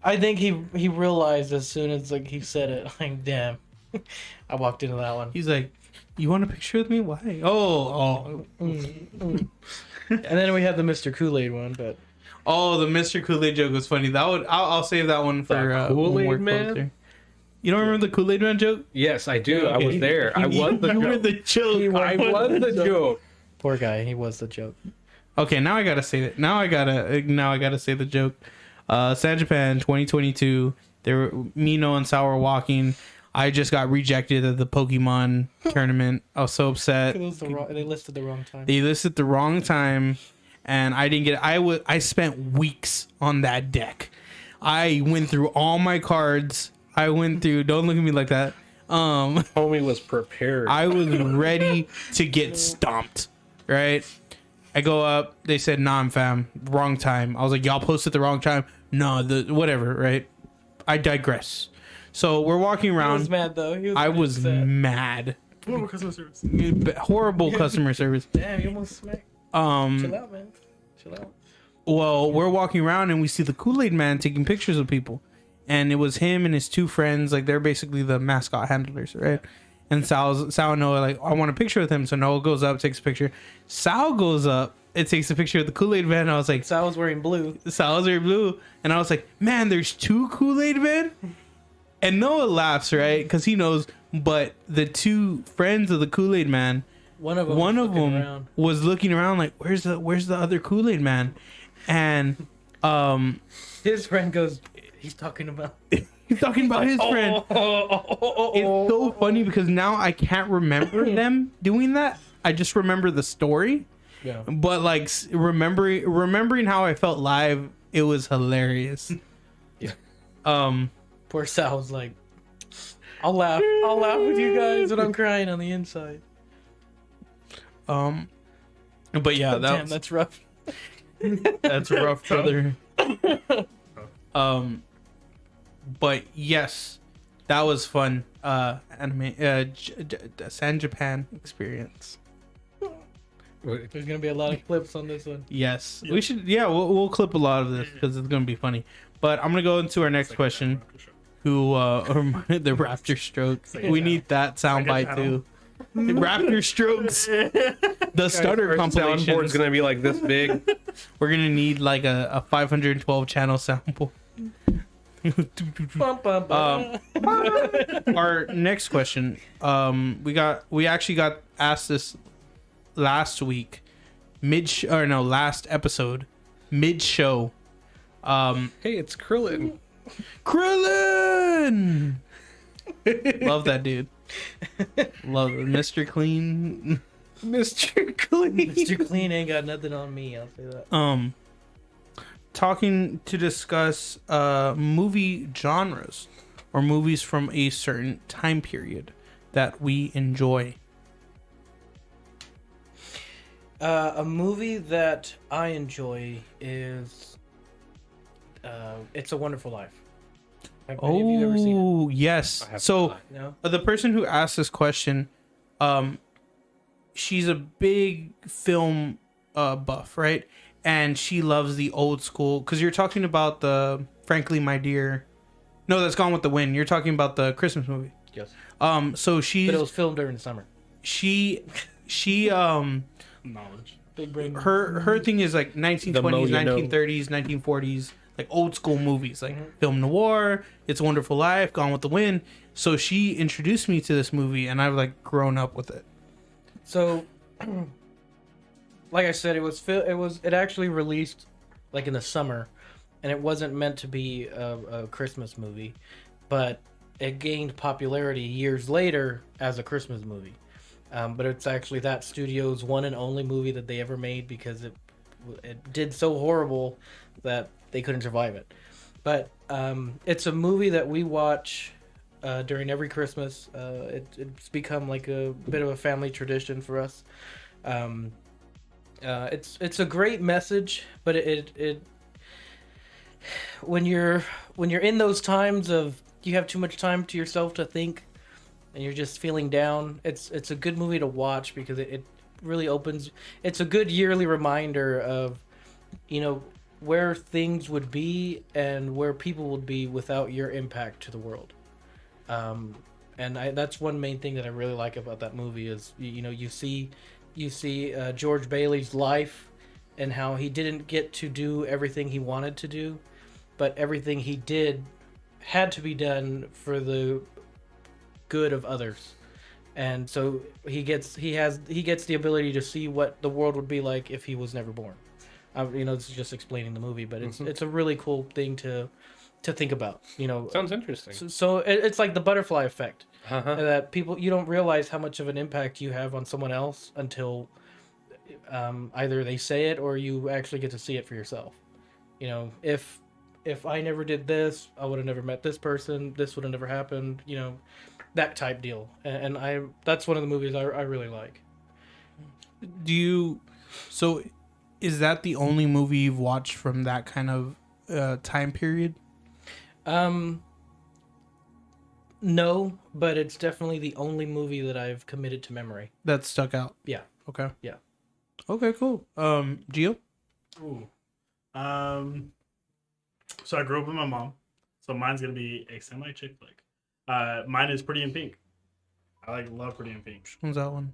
I think he realized as soon as like he said it, like, damn. I walked into that one. He's like, "You want a picture with me? Why?" Oh. And then we had the Mr. Kool-Aid one, but Oh, the Mr. Kool-Aid joke was funny. I'll save that one for The when Kool-Aid we're Man? closer. You don't remember the Kool-Aid Man joke? Yes, I do. I was there. I was the You were joke. the joke. I was the joke. poor guy, he was the joke. Okay, now I gotta say it. Now I gotta say the joke. San Japan 2022. Mino and Sal were walking. I just got rejected at the Pokemon tournament. I was so upset. They listed the wrong time. They listed the wrong time, and I didn't get it. I spent weeks on that deck. I went through all my cards. Don't look at me like that. Homie was prepared. I was ready to get stomped. Right? I go up. They said, "Nah, fam, wrong time." I was like, "Y'all posted the wrong time." No, whatever. Right? I digress. So we're walking around. He was mad though. I was mad. Horrible customer service. Horrible customer service. Damn, you almost smacked. Chill out, man. Chill out. Well, we're walking around and we see the Kool-Aid Man taking pictures of people, and it was him and his two friends. Like they're basically the mascot handlers, right? And Sal and Noah like, I want a picture with him. So Noah goes up, takes a picture. Sal goes up and takes a picture of the Kool-Aid Man. And I was like, Sal was wearing blue. And I was like, man, there's two Kool-Aid Men. And Noah laughs, right? Because he knows. But the two friends of the Kool-Aid Man, one of them was looking around like, where's the other Kool-Aid Man? And his friend goes, he's talking about his friend. It's so funny because now I can't remember them doing that. I just remember the story. Yeah. But like remembering how I felt live, it was hilarious. Yeah. Poor Sal was like, I'll laugh with you guys, and I'm crying on the inside. But yeah, that's rough. That's rough, brother. But yes, that was fun. San Japan experience. There's gonna be a lot of clips on this one. Yes, we should. Yeah, we'll clip a lot of this because it's gonna be funny. But I'm gonna go into our next question. Who the Raptor strokes? We need that soundbite too. Raptor strokes. The stutter compilation soundboard's gonna be like this big. We're gonna need like a 512 channel soundboard. Our next question. We actually got asked this last week, last episode, mid show. Hey, it's Krillin. Love that dude. Love it. Mr. Clean. Mr. Clean. Mr. Clean ain't got nothing on me, I'll say that. Talking to discuss movie genres or movies from a certain time period that we enjoy. A movie that I enjoy is It's a Wonderful Life. Have any of you ever seen it? Oh, yes. So No? the person who asked this question, she's a big film buff, right? And she loves the old school, because you're talking about the Frankly My Dear. No, that's Gone with the Wind. You're talking about the Christmas movie. Yes. So she's, But it was filmed during the summer. she Knowledge. Big brain. her thing is like 1920s, 1930s, 1940s, like old school movies, like film noir, It's a Wonderful Life, Gone with the Wind. So she introduced me to this movie, and I've like grown up with it. So, like I said, it actually released like in the summer, and it wasn't meant to be a Christmas movie, but it gained popularity years later as a Christmas movie. But it's actually that studio's one and only movie that they ever made, because it did so horrible that they couldn't survive it. But it's a movie that we watch during every Christmas. It's become like a bit of a family tradition for us. It's a great message, but it when you're in those times of you have too much time to yourself to think, and you're just feeling down, it's a good movie to watch, because it really opens. It's a good yearly reminder of, where things would be and where people would be without your impact to the world. And that's one main thing that I really like about that movie is, you see George Bailey's life and how he didn't get to do everything he wanted to do, but everything he did had to be done for the good of others. and so he gets the ability to see what the world would be like if he was never born. This is just explaining the movie, but it's a really cool thing to think about. Sounds interesting. So it's like the butterfly effect. That you don't realize how much of an impact you have on someone else until either they say it or you actually get to see it for yourself. If I never did this, I would have never met this person. This would have never happened. That type deal. And that's one of the movies I really like. So is that the only movie you've watched from that kind of time period? No, but it's definitely the only movie that I've committed to memory. That stuck out. Yeah. Okay. Yeah. Okay, cool. Gio? Ooh. So I grew up with my mom. So mine's gonna be a semi-chick flick. Mine is Pretty in Pink. I love Pretty in Pink. Which one's that one?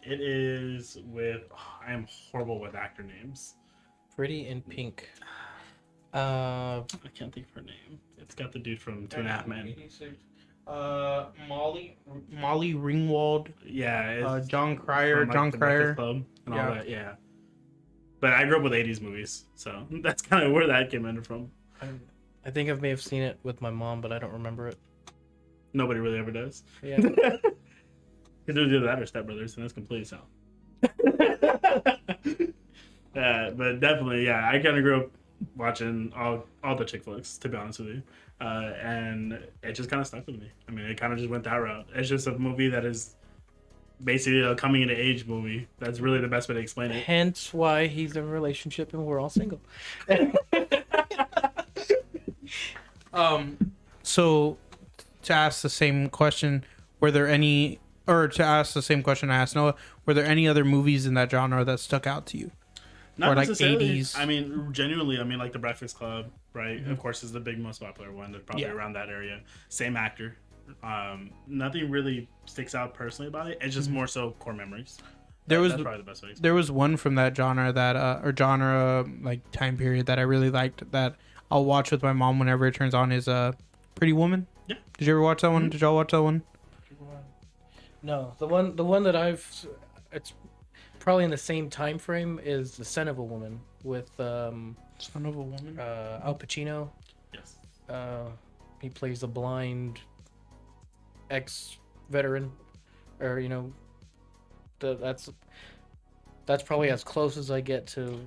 It is with. I am horrible with actor names. Pretty in Pink. I can't think of her name. It's got the dude from Two and a Half Men. Molly Ringwald. Yeah. John Cryer. From, John the Cryer. Breakfast Club and all that. Yeah. But I grew up with 80s movies, so that's kind of where that came in from. I think I may have seen it with my mom, but I don't remember it. Nobody really ever does. Yeah. Because it was either that or Step Brothers, and that's completely sound. But definitely, yeah, I kind of grew up watching all the chick flicks, to be honest with you. And it just kind of stuck with me. I mean, it kind of just went that route. It's just a movie that is basically a coming into age movie. That's really the best way to explain it. Hence why he's in a relationship and we're all single. So to ask the same question, to ask the same question I asked Noah, were there any other movies in that genre that stuck out to you? Not or like necessarily. 80s? I mean, genuinely, like The Breakfast Club, right? Mm-hmm. Of course, is the most popular one. That's probably around that area. Same actor. Nothing really sticks out personally about it. It's just more so core memories. That's probably the best way. There was one from that genre like time period that I really liked that I'll watch with my mom whenever it turns on is Pretty Woman. Yeah. Did you ever watch that one? Did y'all watch that one? No, the one that it's probably in the same time frame is The Son of a Woman with Son of a Woman. Al Pacino. Yes. He plays a blind ex-veteran, or that's probably as close as I get to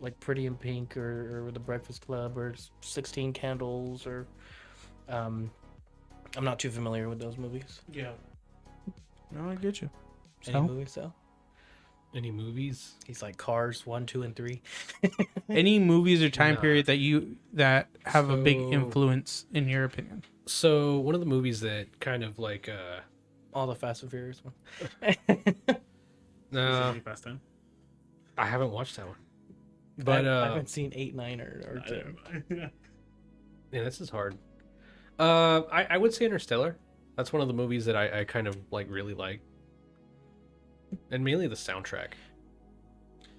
like Pretty in Pink or The Breakfast Club or 16 Candles or I'm not too familiar with those movies. Yeah. No, I get you. Any movies though? Any movies? He's like Cars 1, 2, and 3. Any movies or time period that have a big influence in your opinion? So one of the movies that kind of like all the Fast and Furious ones. No, Fast 10. I haven't watched that one. But I haven't seen 8, 9, or 10. Yeah, this is hard. I would say Interstellar. That's one of the movies that I kind of like really like. And mainly the soundtrack.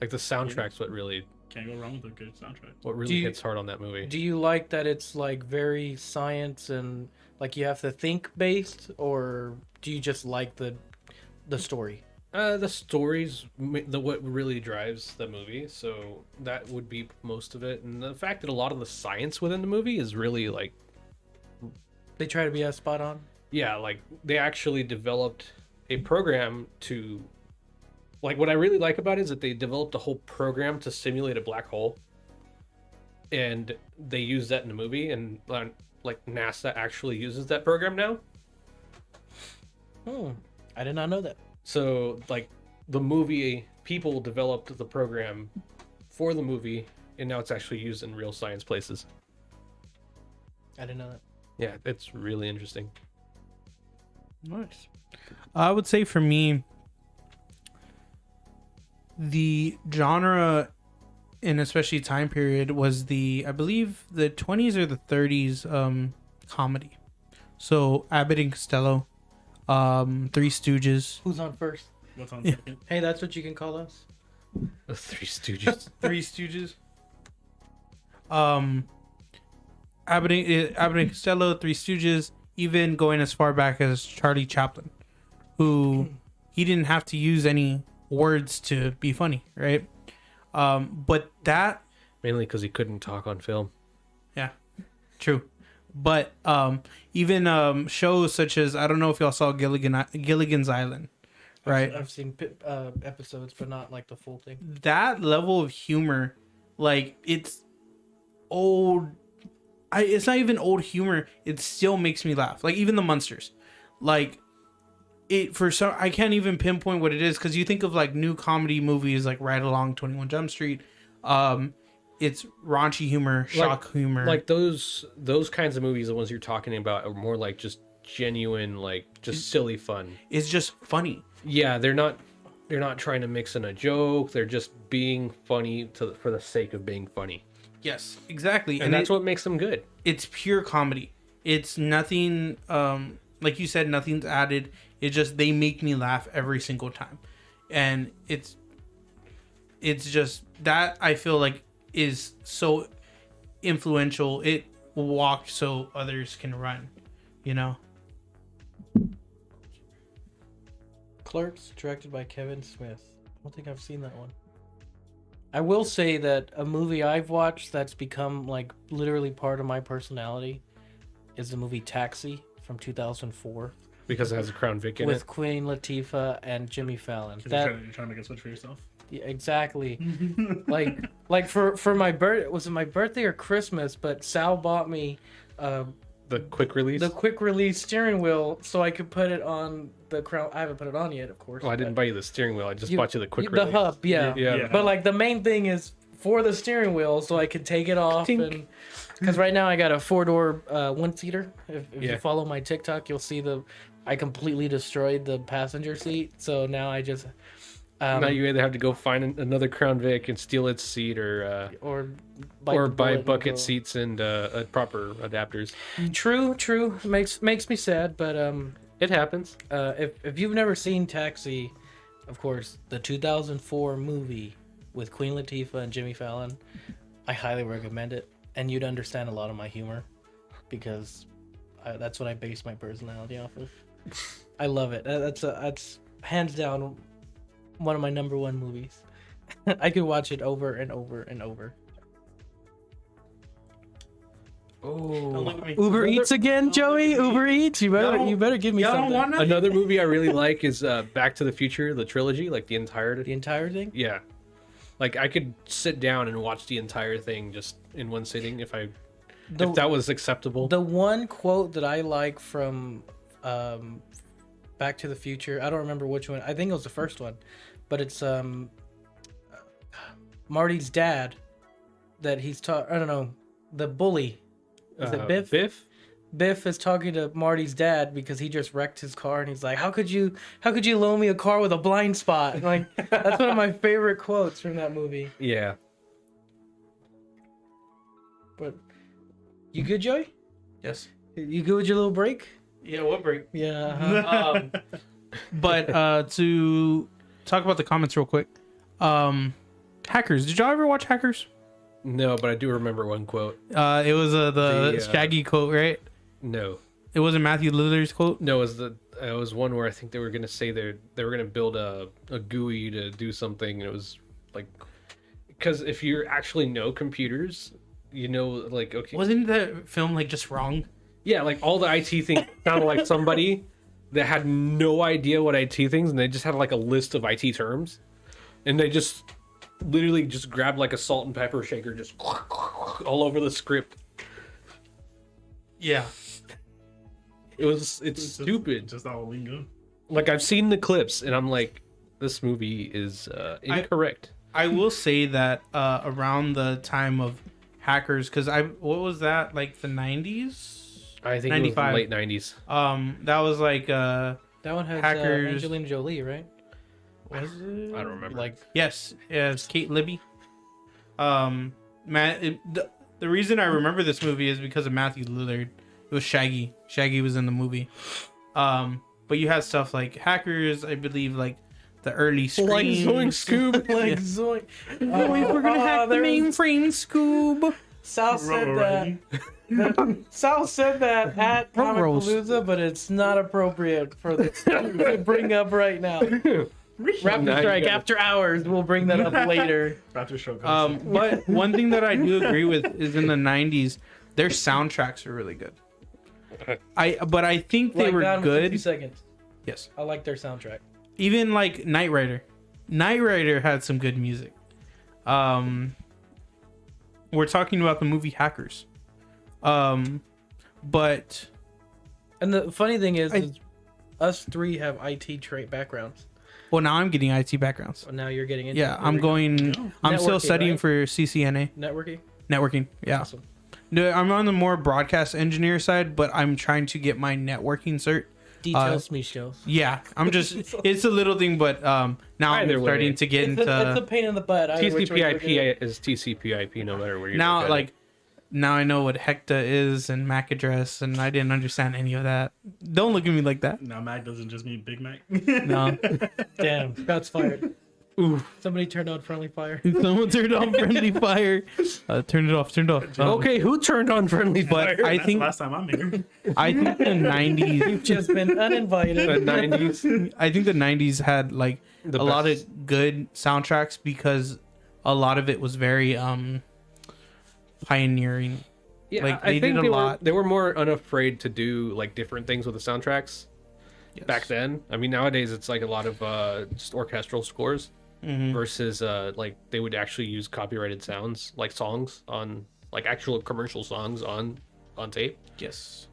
Like the soundtrack's what really can't go wrong with a good soundtrack. What really hits hard on that movie. Do you like that it's like very science and like you have to think based, or do you just like the story? The story's what really drives the movie, so that would be most of it. And the fact that a lot of the science within the movie is really like they try to be as spot on. Yeah, like they actually developed a program to, like, what I really like about it is that they developed a whole program to simulate a black hole, and they use that in the movie, and like NASA actually uses that program now. I did not know that. So like the movie people developed the program for the movie, and now it's actually used in real science places. I didn't know that. Yeah, it's really interesting. Nice. I would say for me, the genre, and especially time period, was I believe the 20s or the 30s comedy. So Abbott and Costello, Three Stooges. Who's on first? What's on second? Hey, that's what you can call us. The Three Stooges. Three Stooges. Abbott and Costello, Three Stooges, even going as far back as Charlie Chaplin. who he didn't have to use any words to be funny, right? But that Mainly because he couldn't talk on film. yeah, true. But even shows such as, I don't know if y'all saw Gilligan's Island, right? I've seen episodes, but not like the full thing. That level of humor, like it's old. It's not even old humor. It still makes me laugh. Like even the Munsters, like it for some. I can't even pinpoint what it is because you think of like new comedy movies like Ride Along, 21 Jump Street. It's raunchy humor, shock humor. Like those kinds of movies, the ones you're talking about, are more like just genuine, like just silly fun. It's just funny. Yeah, they're not trying to mix in a joke. They're just being funny for the sake of being funny. Yes, exactly. And that's what makes them good. It's pure comedy. It's nothing, like you said, nothing's added. It's just they make me laugh every single time, and it's just that I feel like is so influential. It walked so others can run, you know. Clerks, directed by Kevin Smith. I don't think I've seen that one. I will say that a movie I've watched that's become like literally part of my personality is the movie Taxi from 2004 Because it has a Crown Vic in with it. Queen Latifah and Jimmy Fallon. You're trying to make a switch for yourself. Yeah, exactly. like for my birth, was it my birthday or Christmas? But Sal bought me The quick release. the quick release steering wheel so I could put it on the Crown. I haven't put it on yet, of course. Well, I didn't buy you the steering wheel. I just bought you the quick the release. hub, yeah. Yeah. But like the main thing is for the steering wheel, so I could take it off. Tink. And because right now I got a 4-door one-seater. If Yeah. you follow my TikTok, you'll see I completely destroyed the passenger seat. So now I just Now you either have to go find another Crown Vic and steal its seat, or bite the buy bullet and bucket go. seats and proper adapters. True. Makes me sad, but It happens. if you've never seen Taxi, of course, the 2004 movie with Queen Latifah and Jimmy Fallon, I highly recommend it, and you'd understand a lot of my humor because that's what I base my personality off of. I love it. That's hands down one of my number one movies. I could watch it over and over and over. Oh, Uber Eats again, Joey. Uber Eats. You Y'all better give me Y'all don't something. want nothing? another movie I really like is Back to the Future, the trilogy, like the entire. The entire thing. Yeah, like I could sit down and watch the entire thing just in one sitting if that was acceptable. The one quote that I like from Back to the Future, I don't remember which one. I think it was the first one, but it's Marty's dad that he's I don't know, the bully. Is it Biff? Biff is talking to Marty's dad because he just wrecked his car, and he's like, "How could you loan me a car with a blind spot?" And like that's one of my favorite quotes from that movie. Yeah. But you good, Joey? Yes. You good with your little break? Yeah. What break? Yeah. But to talk about the comments real quick, Hackers. Did y'all ever watch Hackers? No, but I do remember one quote. It was the Shaggy quote, right? No. It wasn't Matthew Lillard's quote. No, it was one where I think they were gonna say they were gonna build a GUI to do something, and it was like, because if you actually know computers, you know, like, okay, Wasn't that film like just wrong? yeah, like all the IT things sounded like somebody that had no idea what IT things, and they just had like a list of IT terms, and they just literally just grabbed like a salt and pepper shaker, just all over the script. Yeah. It's stupid. Just all lingo. Like I've seen the clips, and I'm like, this movie is incorrect. I will say that around the time of Hackers, because what was that, like the 90s? I think 95. it was the late 90s. That was like That one has Hackers. Angelina Jolie, right? was it? I don't remember. Like Yes, it's Kate Libby. The reason I remember this movie is because of Matthew Lillard. It was Shaggy. Shaggy was in the movie. But you had stuff like Hackers, I believe, like the early Scream. Like Zoink Scoob. like Yeah. Zoink. We're gonna hack the mainframe, Scoob. Sal said that. Sal said that at Comicpalooza, but it's not appropriate for to bring up right now. Raptorstrike after hours. We'll bring that up later. Raptorstrike. But one thing that I do agree with is in the '90s, their soundtracks are really good. I think they were Gone with good. 60 Seconds. Yes. I like their soundtrack. Even like Knight Rider. Knight Rider had some good music. We're talking about the movie Hackers. But And the funny thing is us three have IT trait backgrounds. well, now I'm getting IT backgrounds. So now you're getting into Yeah, it. I'm going. I'm still Networking, studying right? for CCNA Networking. Yeah. Awesome. No, I'm on the more broadcast engineer side, but I'm trying to get my networking cert. Details me shows. Yeah, I'm just. It's a little thing, but now I'm Either way. starting to get It's a into. pain in the butt. TCP/IP is TCP/IP no matter where you Now, look at like, now I know what hecta is and MAC address, and I didn't understand any of that. Don't look at me like that. Now Mac doesn't just mean Big Mac. No. Damn, shots fired. Ooh. Somebody turned on friendly fire. Someone turned on friendly fire. Turn it off. Turn it off. it. Okay, who turned on friendly But fire? I That's think the last time I'm here. I think the '90s. You've just been uninvited. The 90s. I think the '90s had like The a lot best. of good soundtracks because a lot of it was very pioneering. Yeah, Like, I they think did a they lot. They were more unafraid to do like different things with the soundtracks Yes. back then. I mean, nowadays it's like a lot of just orchestral scores Mhm. versus like they would actually use copyrighted sounds, like songs on like actual commercial songs on tape. Yes.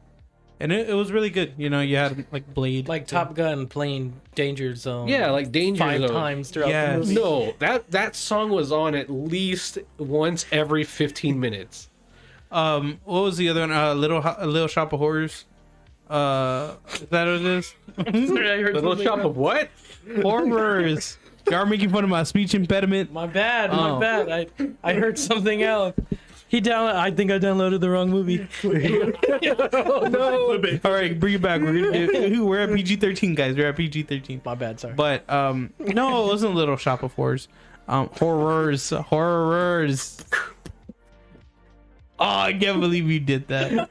And it was really good. You know, you had like Blade. Like Top Gun playing Danger Zone. Yeah, like Danger 5 Zone. times throughout Yes. the movie. No, that song was on at least once every 15 minutes. What was the other one? Little Shop of Horrors. Is that what it is? Sorry, I heard Little something Shop else. of what? Horrors. Y'all are making fun of my speech impediment. My bad, Oh. my bad. I heard something else. I think I downloaded the wrong movie. All right, bring it back. We're at PG-13, guys. We're at PG-13. My bad, sorry. But no, it wasn't Little Shop of Horrors. Horrors. Oh, I can't believe you did that.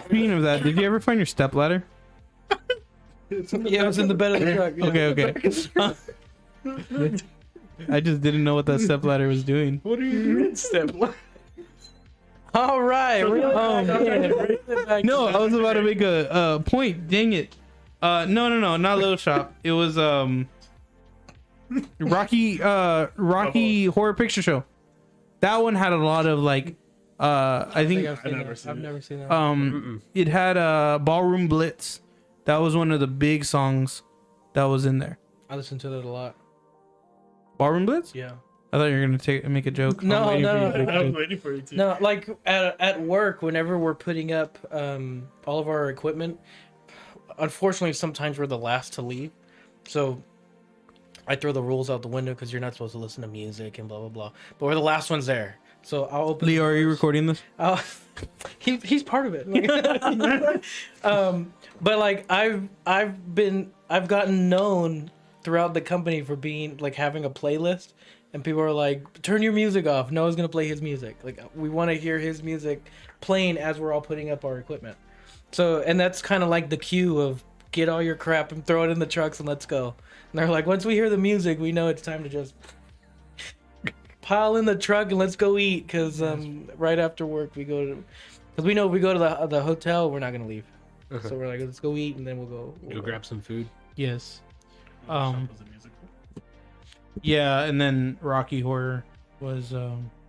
Speaking of that, did you ever find your stepladder? Yeah, it was in the bed of the truck. Yeah. Okay. I just didn't know what that stepladder was doing. What are you doing, Step? All right. Oh, No, I was about to make a point. Dang it. No, not Little Shop. It was Rocky Horror Picture Show. That one had a lot of like I think I've never seen it. never seen that. it had Ballroom Blitz. That was one of the big songs that was in there. I listened to that a lot. Ballroom Blitz? Yeah. I thought you were gonna make a joke. No, I'm waiting no, for you to make a I was joke. waiting for you to. No, like at work, whenever we're putting up all of our equipment, unfortunately, sometimes we're the last to leave. So I throw the rules out the window because you're not supposed to listen to music and blah, blah, blah. But we're the last ones there. So I'll open. Leo, are you recording this? He's part of it. But like I've gotten known throughout the company for being like having a playlist, and people are like, turn your music off. Noah's gonna play his music. Like we want to hear his music playing as we're all putting up our equipment. So, and that's kind of like the cue of get all your crap and throw it in the trucks and let's go. And they're like, once we hear the music, we know it's time to just pile in the truck and let's go eat. Because right after work we go to, because we know if we go to the hotel, we're not gonna leave. So we're like, let's go eat and then we'll Go grab some food. Yes. Was it musical? Yeah, and then Rocky Horror was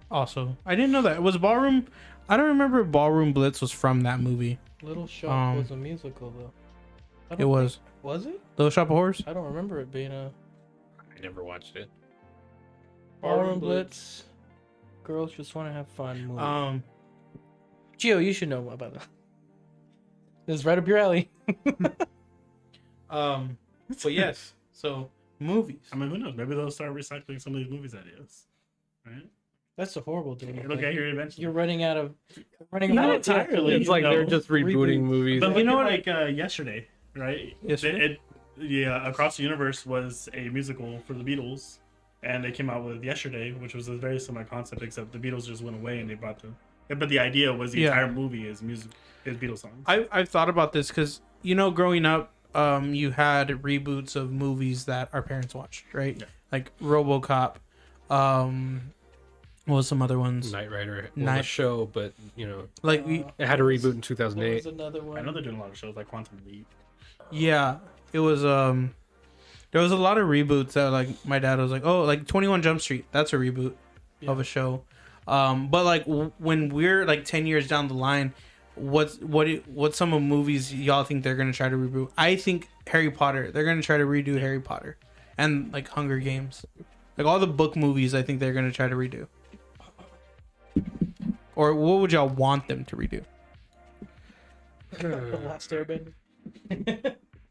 also. I didn't know that. It was Ballroom. I don't remember if Ballroom Blitz was from that movie. Little Shop was a musical though. It was. Was it? Little Shop of Horrors? I don't remember it being a I never watched it. Ballroom Blitz. Girls just want to have fun movie. Gio, you should know about that. This is right up your alley. But yes. So movies. I mean, who knows? Maybe they'll start recycling some of these movies ideas. Right? That's a horrible thing. It'll get here eventually. You're running out of. Not entirely. It's like you they're know. just rebooting movies. But You know what? like yesterday, right? Yesterday? Yeah, Across the Universe was a musical for the Beatles, and they came out with Yesterday, which was a very similar concept, except the Beatles just went away and they brought the. But the idea was the entire movie is music, is Beatles songs. I've thought about this because growing up, you had reboots of movies that our parents watched, right? Yeah. Like RoboCop. What was some other ones? Knight Rider was a show, but Like it had a reboot in There 2008. was another one. I know they're doing a lot of shows like Quantum Leap. yeah, it was there was a lot of reboots that like my dad was like, oh, like 21 Jump Street, that's a reboot of a show. But like when we're like 10 years down the line, what's some of movies y'all think they're gonna try to reboot? I think Harry Potter. They're gonna try to redo Harry Potter, and like Hunger Games, like all the book movies. I think they're gonna try to redo. Or what would y'all want them to redo? The Last Airbender.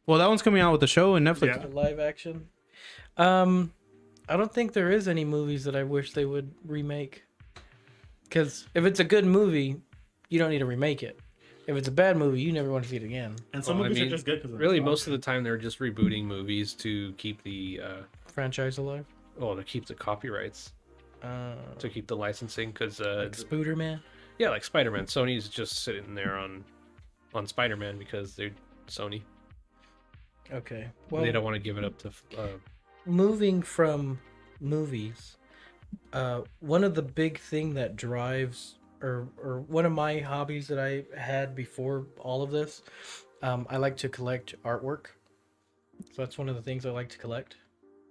Well, that one's coming out with the show and Netflix. Yeah. The live action. I don't think there is any movies that I wish they would remake. Because if it's a good movie, you don't need to remake it. If it's a bad movie, you never want to see it again. And some movies are just good because Really, most of the time they're just rebooting movies to keep the Franchise alive. to keep the copyrights, to keep the licensing, because Like Spooderman. yeah, like Spider-Man, Sony's just sitting there on Spider-Man because they're Sony. Okay. Well, They don't want to give it up to moving from movies, one of the big thing that drives or one of my hobbies that I had before all of this, I like to collect artwork. So that's one of the things I like to collect.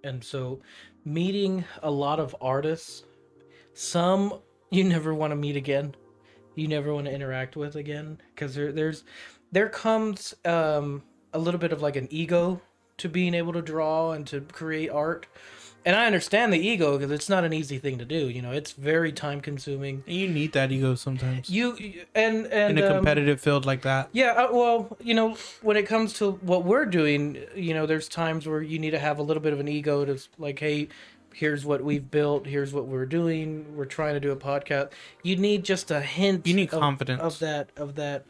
And so meeting a lot of artists, some you never want to meet again, you never want to interact with again, because there comes a little bit of like an ego to being able to draw and to create art. And I understand the ego because it's not an easy thing to do. It's very time consuming. And you need that ego sometimes. And In a competitive field like that. yeah, well, when it comes to what we're doing, there's times where you need to have a little bit of an ego to like, hey, here's what we've built, here's what we're doing, we're trying to do a podcast. You need just a hint. You need confidence of that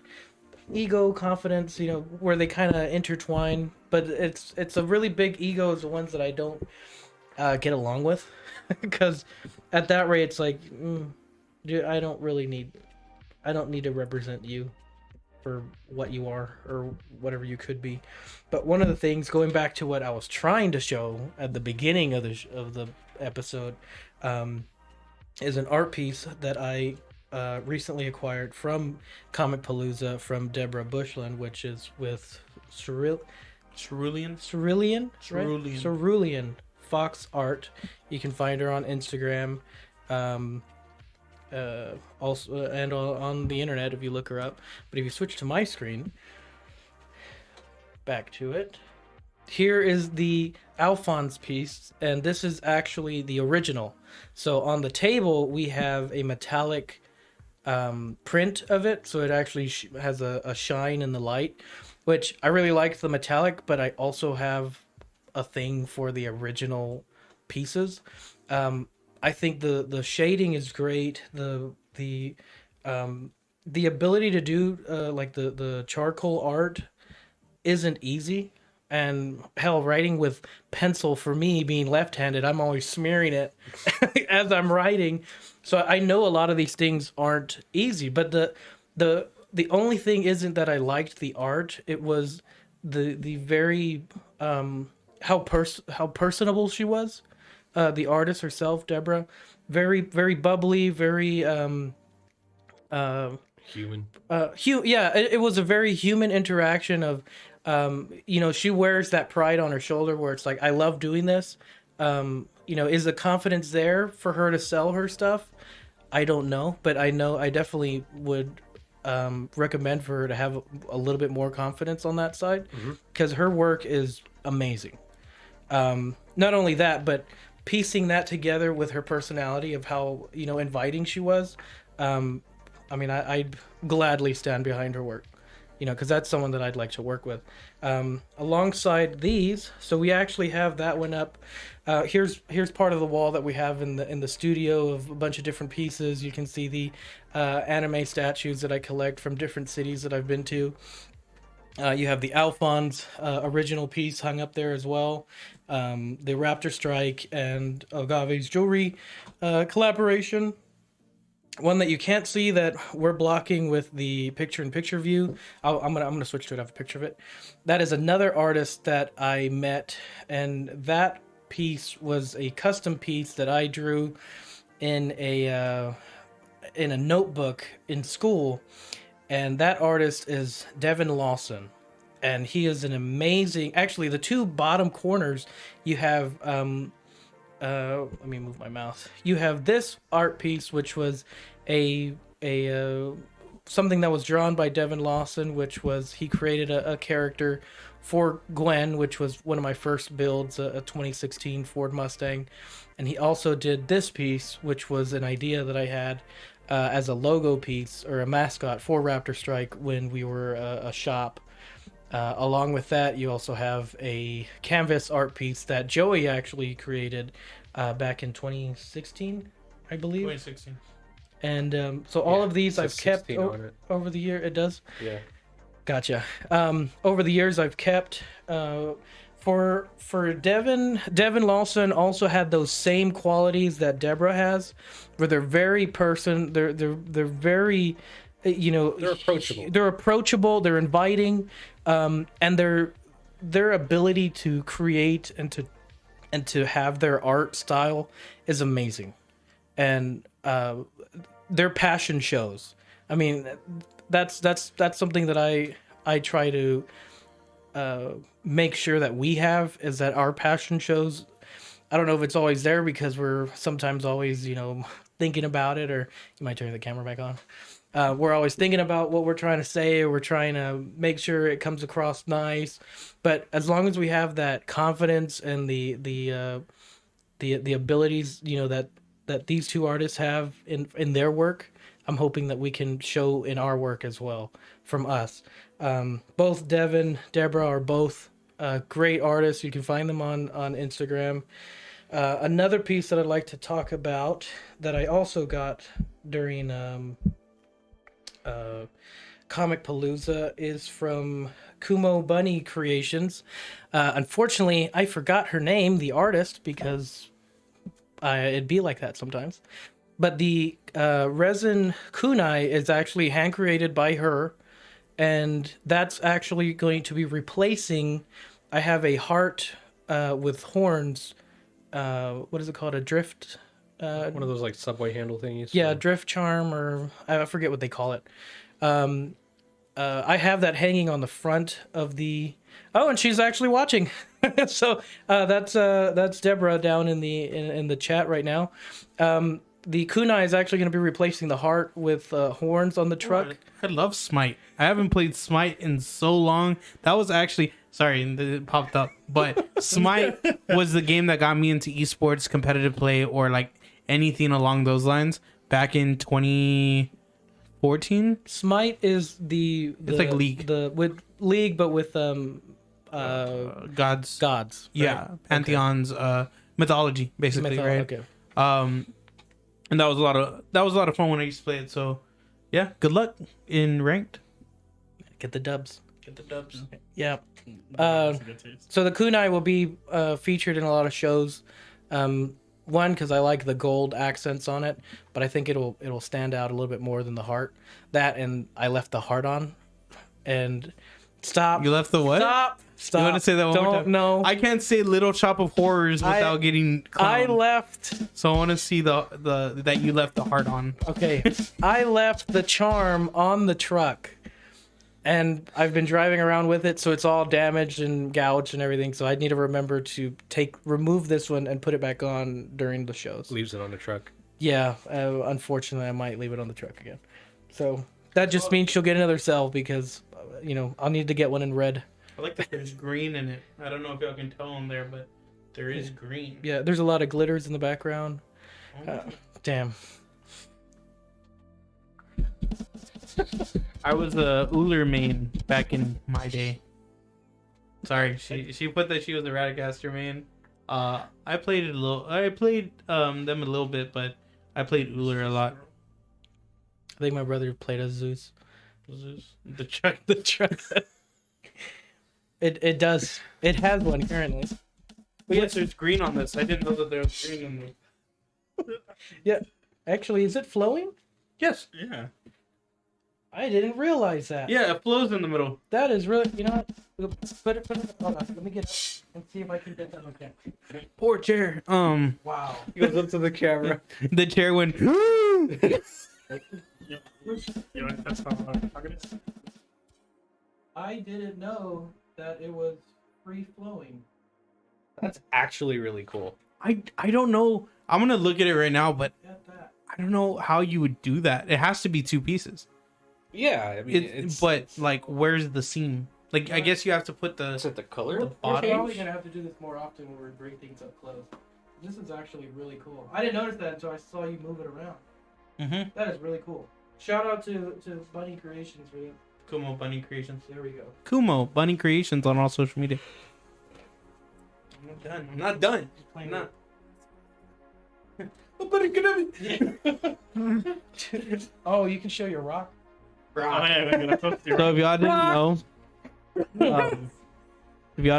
ego, confidence, where they kind of intertwine. But it's a really big ego is the ones that I don't get along with, because at that rate it's like, dude, I don't need to represent you for what you are or whatever you could be. But one of the things, going back to what I was trying to show at the beginning of the episode, is an art piece that I recently acquired from Comic Palooza from Deborah Bushland, which is with Cerulean Fox Art. You can find her on Instagram, also and on the internet if you look her up. But if you switch to my screen, back to it, here is the Alphonse piece, and this is actually the original. So on the table we have a metallic print of it, so it actually has a shine in the light, which I really like the metallic, but I also have a thing for the original pieces. I think the shading is great. The ability to do like the charcoal art isn't easy, and hell, writing with pencil, for me being left-handed, I'm always smearing it as I'm writing. So I know a lot of these things aren't easy, but the only thing isn't that I liked the art. It was the very how personable she was. The artist herself, Deborah, very, very bubbly, very human. yeah, it was a very human interaction of, she wears that pride on her shoulder where it's like, I love doing this. Is the confidence there for her to sell her stuff? I don't know, but I know I definitely would recommend for her to have a little bit more confidence on that side, because her work is amazing. Not only that, but piecing that together with her personality of how inviting she was. I'd gladly stand behind her work, because that's someone that I'd like to work with. Alongside these, so we actually have that one up. Here's part of the wall that we have in the studio of a bunch of different pieces. You can see the anime statues that I collect from different cities that I've been to. You have the Alphonse original piece hung up there as well. The Raptorstrike and Agave's jewelry collaboration. One that you can't see that we're blocking with the picture-in-picture view. I'm gonna switch to it. I have a picture of it. That is another artist that I met, and that piece was a custom piece that I drew in a notebook in school. And that artist is Devin Lawson, and he is an amazing. Actually, the two bottom corners you have. Let me move my mouse. You have this art piece, which was a something that was drawn by Devin Lawson, which was he created a character for Gwen, which was one of my first builds, a 2016 Ford Mustang, and he also did this piece, which was an idea that I had as a logo piece or a mascot for Raptorstrike when we were a shop. Along with that, you also have a canvas art piece that Joey actually created back in 2016, I believe. 2016. And so all of these I've kept over the year. It does? Yeah. Gotcha. Over the years I've kept. For Devin Lawson also had those same qualities that Deborah has, where they're very they're very, they're approachable. They're approachable. They're inviting, and their ability to create and to have their art style is amazing, and their passion shows. I mean, that's something that I try to make sure that we have, is that our passion shows. I don't know if it's always there because we're sometimes always, thinking about it, or you might turn the camera back on. We're always thinking about what we're trying to say, or we're trying to make sure it comes across nice. But as long as we have that confidence and the abilities, that these two artists have in their work, I'm hoping that we can show in our work as well from us. Both Devin, Deborah are both great artists. You can find them on Instagram. Another piece that I'd like to talk about that I also got during Comic Palooza is from Kumo Bunny Creations. Unfortunately, I forgot her name, the artist, because it'd be like that sometimes. But the resin kunai is actually hand created by her, and that's actually going to be replacing. I have a heart with horns. What is it called? A drift. One of those like subway handle thingies. Yeah, drift charm, or I forget what they call it. I have that hanging on the front of the. Oh, and she's actually watching. So that's Deborah down in the chat right now. The kunai is actually going to be replacing the heart with horns on the truck. I love Smite. I haven't played Smite in so long. That was actually, sorry, it popped up. But Smite was the game that got me into esports, competitive play, or like anything along those lines back in 2014. Smite is it's like League. With League, but with gods. Right? Yeah, pantheons, mythology, basically, right? Okay. And that was a lot of fun when I used to play it. So, yeah, good luck in ranked. Get the dubs. Yeah. That's a good taste. So the kunai will be featured in a lot of shows. One, because I like the gold accents on it, but I think it'll stand out a little bit more than the heart. That, and I left the heart on. And stop. You left the what? Stop. You want to say that one more time? No. I can't say Little Shop of Horrors without getting clowned. I left. So I want to see the that you left the heart on. Okay. I left the charm on the truck. And I've been driving around with it, so it's all damaged and gouged and everything. So I need to remember to remove this one and put it back on during the shows. Leaves it on the truck. Yeah, unfortunately, I might leave it on the truck again. So that just means she'll get another cell because, I'll need to get one in red. I like that there's green in it. I don't know if y'all can tell on there, but there is green. Yeah, there's a lot of glitters in the background. Damn. I was a Uller main back in my day. Sorry, she put that she was a Radagaster main. I played it a little. I played them a little bit, but I played Uller a lot. I think my brother played as Zeus. The truck. It does. It has one currently. But yes, there's green on this. I didn't know that there was green in this. Yeah. Actually, is it flowing? Yes. Yeah. I didn't realize that. Yeah, it flows in the middle. That is really. You know what? Put it. Hold on. Let me get it and see if I can get that on camera. Poor chair. Wow. He goes up to the camera. The chair went. You know, that's how it is. I didn't know that it was free flowing. That's actually really cool. I don't know. I'm gonna look at it right now, but Get that. I don't know how you would do that. It has to be 2 pieces. Yeah, I mean, But like, where's the seam? Like, I guess you have to put is the it the color? the We're bottom. probably gonna have to do this more often when we bring things up close. This is actually really cool. I didn't notice that until I saw you move it around. Mm-hmm. That is really cool. Shout out to Bunny Creations for that. Kumo Bunny Creations. There we go. Kumo Bunny Creations on all social media. I'm not done. I'm not done. Just playing I'm not. Oh, you can show your rock. Oh, yeah, we're gonna post your- So if y'all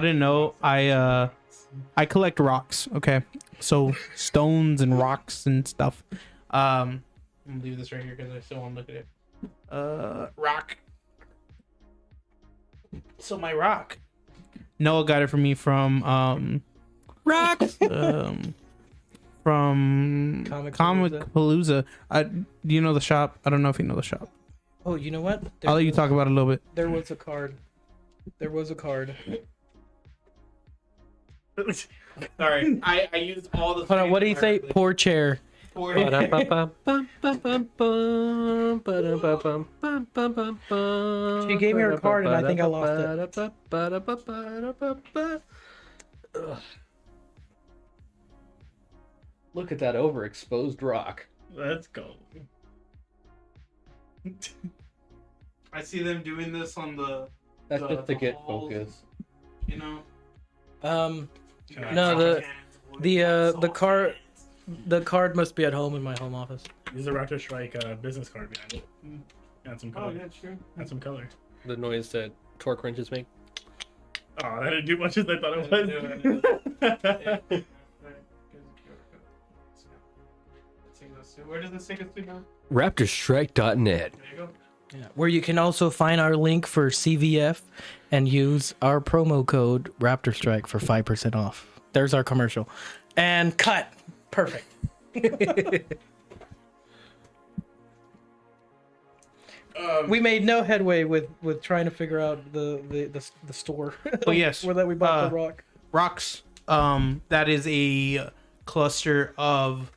didn't know, I collect rocks. Okay, so stones and rocks and stuff. I'm gonna leave this right here because I still want to look at it. Rock. So my rock. Noah got it for me from rocks. From Comic Comic Palooza. Do you know the shop? I don't know if you know the shop. Oh, you know what? I'll let you talk about it a little bit. There was a card. There was a card. Sorry, I used all the. Hold on, what do you say? Poor chair. She She gave me her card and I think I lost it. Look at that overexposed rock. Let's go. I see them doing this on the. That's just to get halls, focus. You know. No, the card must be at home in my home office. Use the Raptorstrike business card behind it. Add some color. sure. Add some color. The noise that torque wrenches make. Oh, that didn't do much as I thought it was. Where does this take us to now? Raptorstrike.net. There you go. Yeah. Where you can also find our link for CVF and use our promo code Raptorstrike for 5% off. There's our commercial. And cut. Perfect. We made no headway with trying to figure out the store. But yes, where that we bought the rock. Rocks. That is a cluster of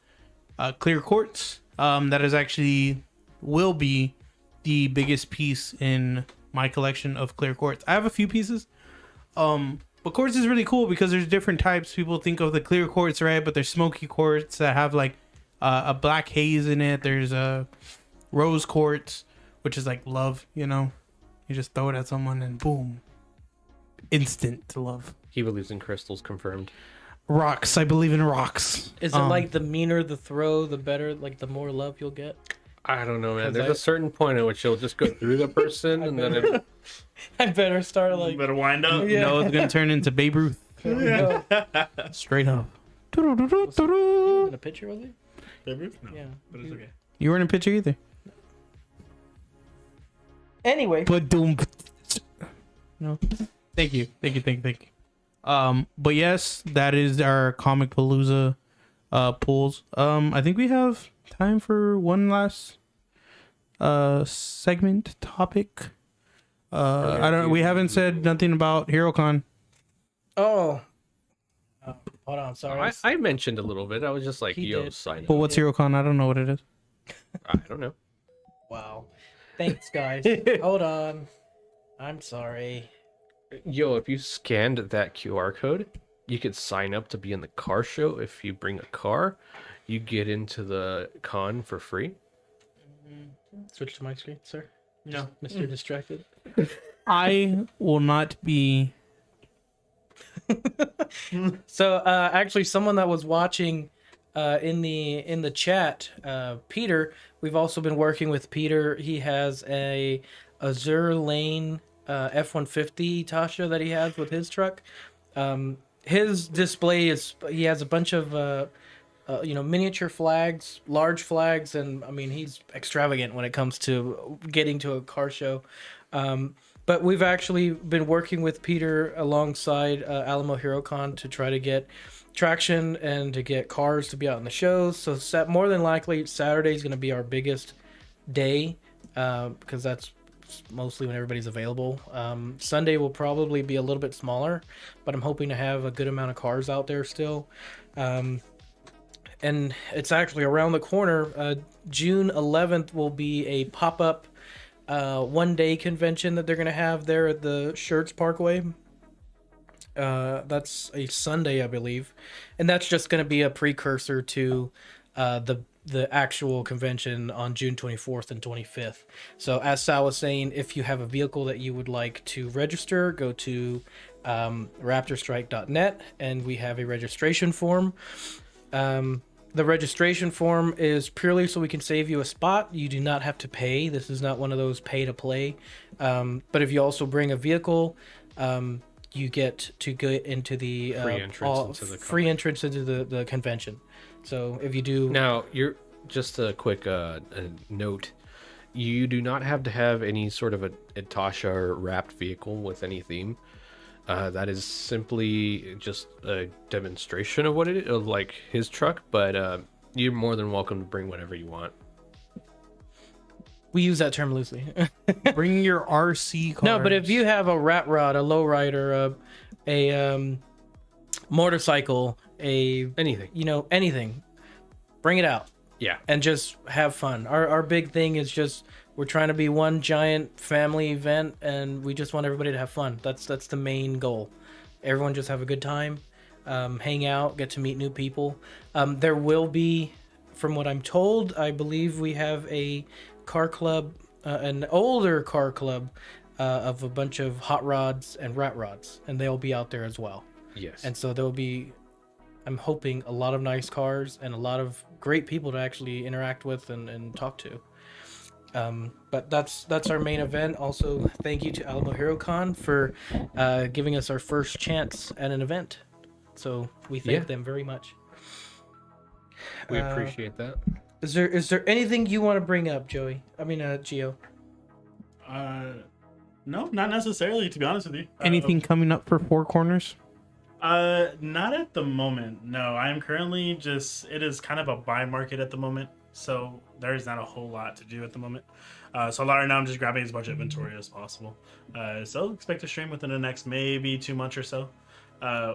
clear quartz. That is actually will be the biggest piece in my collection of clear quartz. I have a few pieces. But quartz is really cool because there's different types. People think of the clear quartz, right? But there's smoky quartz that have like a black haze in it. There's a rose quartz, which is like love, you know? You just throw it at someone and boom. Instant love. He believes in crystals, confirmed. Rocks. I believe in rocks. Is it like the meaner the throw, the better, like the more love you'll get? I don't know, man. 'Cause There's a certain point at which you'll just go through the person and then it, I better start like. You better wind up. Yeah. No, it's gonna turn into Babe Ruth. Yeah. Straight up. You in a picture with it? No, Yeah. but it's okay. You weren't in a picture either. Anyway. But doom. No. Thank you. But yes, that is our Comic Palooza pulls. I think we have time for one last segment topic. We haven't said nothing about HeroCon. Oh. Hold on. Sorry. I mentioned a little bit. I was just like, He yo, did. sign But up. what's HeroCon? I don't know what it is. I don't know. Wow. Thanks, guys. Hold on. I'm sorry. Yo, if you scanned that QR code, you could sign up to be in the car show. If you bring a car, you get into the con for free. Switch to my screen, sir. No. Mr. Distracted. I will not be. So actually someone that was watching in the chat, Peter, we've also been working with Peter. He has a Azure Lane F-150 Tasha that he has with his truck. His display is, he has a bunch of miniature flags, large flags, and I mean, he's extravagant when it comes to getting to a car show. But we've actually been working with Peter alongside Alamo HeroCon to try to get traction and to get cars to be out in the shows. So more than likely, Saturday is going to be our biggest day because that's mostly when everybody's available. Sunday will probably be a little bit smaller, but I'm hoping to have a good amount of cars out there still. And it's actually around the corner. June 11th will be a pop-up one-day convention that they're going to have there at the Shirts Parkway. That's a Sunday, I believe. And that's just going to be a precursor to the actual convention on June 24th and 25th. So as Sal was saying, if you have a vehicle that you would like to register, go to raptorstrike.net and we have a registration form. The registration form is purely so we can save you a spot. You do not have to pay. This is not one of those pay to play. But if you also bring a vehicle, you get to get into the free entrance into the convention. So if you do now, you're just a quick note. You do not have to have any sort of a Tasha or wrapped vehicle with any theme. That is simply just a demonstration of what it is, of like his truck. But you're more than welcome to bring whatever you want. we use that term loosely. Bring your RC cars. No, but if you have a rat rod, a lowrider, a motorcycle, Anything. anything, bring it out. Yeah. And just have fun. Our big thing is just we're trying to be one giant family event, and we just want everybody to have fun. That's the main goal. Everyone just have a good time, hang out, get to meet new people. There will be, from what I'm told, I believe we have a car club, an older car club of a bunch of hot rods and rat rods, and they'll be out there as well. Yes. And so there will be, I'm hoping, a lot of nice cars and a lot of great people to actually interact with and talk to. But that's our main event. Also, thank you to Alamo HeroCon for giving us our first chance at an event. So we thank them very much. We appreciate that. Is there anything you want to bring up, Joey? I mean, Gio. No, not necessarily, to be honest with you. Anything coming up for Four Corners? Not at the moment. No, I am currently it is kind of a buy market at the moment. So there is not a whole lot to do at the moment. So right now I'm just grabbing as much inventory as possible. So expect to stream within the next maybe 2 months or so.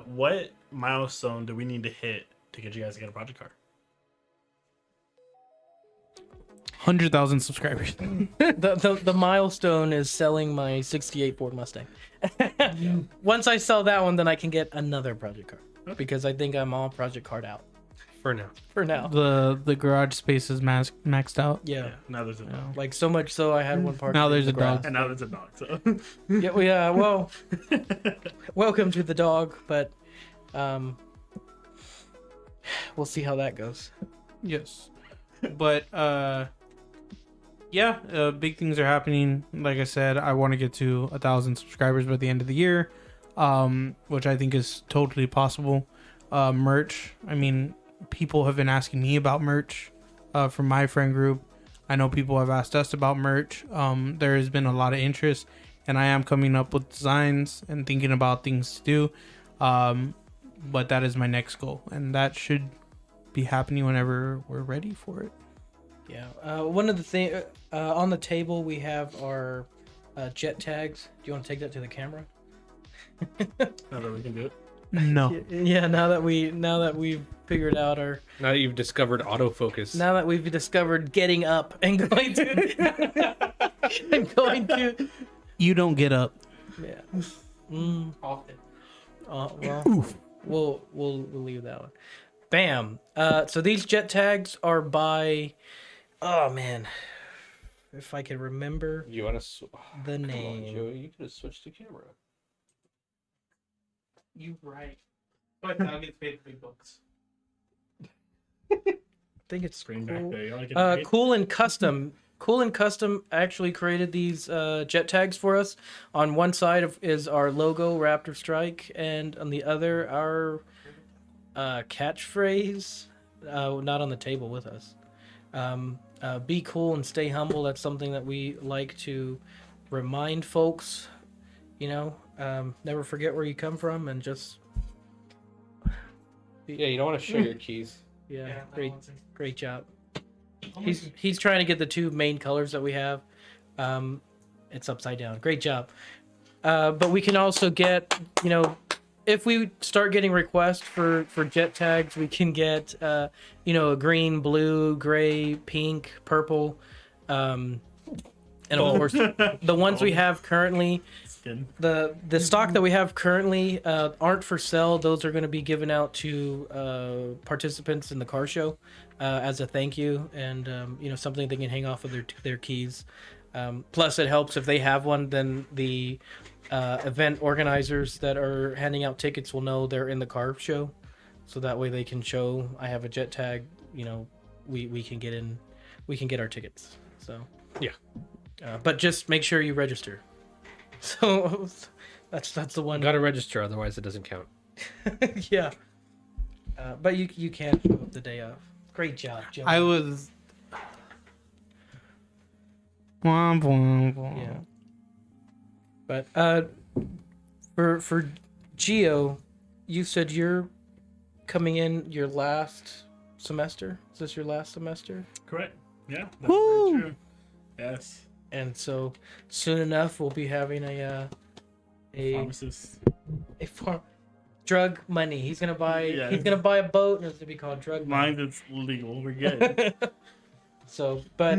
What milestone do we need to hit to get you guys to get a project car? 100,000 subscribers. The milestone is selling my 68 Ford Mustang. Once I sell that one, then I can get another project car. Because I think I'm all project card out. For now. The garage space is maxed out. Yeah. Now there's a dog. Like so much so I had one parked. Now in there's the a dog. garage. And now there's a dog. So Yeah, well, welcome to the dog, but we'll see how that goes. Yes. But big things are happening. Like I said, I want to get to 1,000 subscribers by the end of the year, which I think is totally possible. Merch. I mean, people have been asking me about merch from my friend group. I know people have asked us about merch. There has been a lot of interest, and I am coming up with designs and thinking about things to do. But that is my next goal, and that should be happening whenever we're ready for it. Yeah. One of the things on the table, we have our jet tags. Do you want to take that to the camera? now that we can do it. No. Yeah. Now that we've figured out our. Now that you've discovered autofocus. Now that we've discovered getting up and going to. You don't get up. Yeah. Often. Well, we'll leave that one. Bam. So these jet tags are by. Oh man, if I can remember You want to the name. Joey, you could have switched the camera. You right. But I'll get paid big bucks. I think it's Bring back cool. the Cool and Custom Cool and Custom actually created these jet tags for us. On one side is our logo, Raptorstrike, and on the other, our catchphrase, not on the table with us. Be cool and stay humble. That's something that we like to remind folks, never forget where you come from, and just Yeah, you don't want to show your keys. yeah, great job. He's trying to get the two main colors that we have. It's upside down. Great job. But we can also get, if we start getting requests for jet tags, we can get, a green, blue, gray, pink, purple. And of course, the ones we have currently, the stock that we have currently aren't for sale. Those are going to be given out to participants in the car show as a thank you, and something they can hang off of their keys. Plus, it helps if they have one. Then the event organizers that are handing out tickets will know they're in the car show, so that way they can show I have a jet tag. We can get in, we can get our tickets. So Yeah. But just make sure you register. So that's the one. Got to register, otherwise it doesn't count. Yeah. But you can show up the day of. Great job, Joe. I was. Womp, womp, womp. Yeah. But for Geo, you said you're coming in your last semester. Is this your last semester? Correct. Yeah. That's Woo! very true. Yes. And so soon enough we'll be having a Pharmacist. farm drug money. He's gonna buy Yeah. he's gonna buy a boat, and it's gonna be called drug money. Mine that's legal. We're good. So, but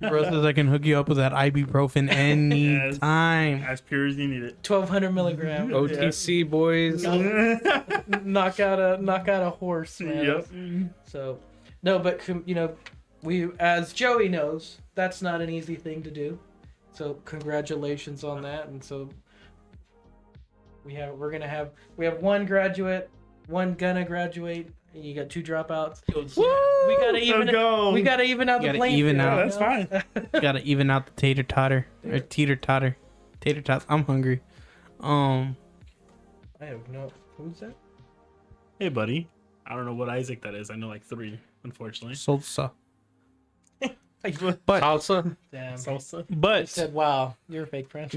Bro says I can hook you up with that ibuprofen anytime. As pure as you need it. 1,200 milligrams. OTC, boys. knock out a horse, man. Yep. So, no, but we, as Joey knows, that's not an easy thing to do. So, congratulations on that. And so, we have one graduate, one gonna graduate, and you got two dropouts. We gotta even go. we gotta even out the Gotta playing even field, out. you That's know? fine. Gotta even out the tater totter or teeter totter, tater tots. I'm hungry. I have no. Who's that? Hey, buddy. I don't know what Isaac that is. I know like 3, unfortunately. Salsa. Salsa. Damn. Salsa. I But said, "Wow, you're a fake friend."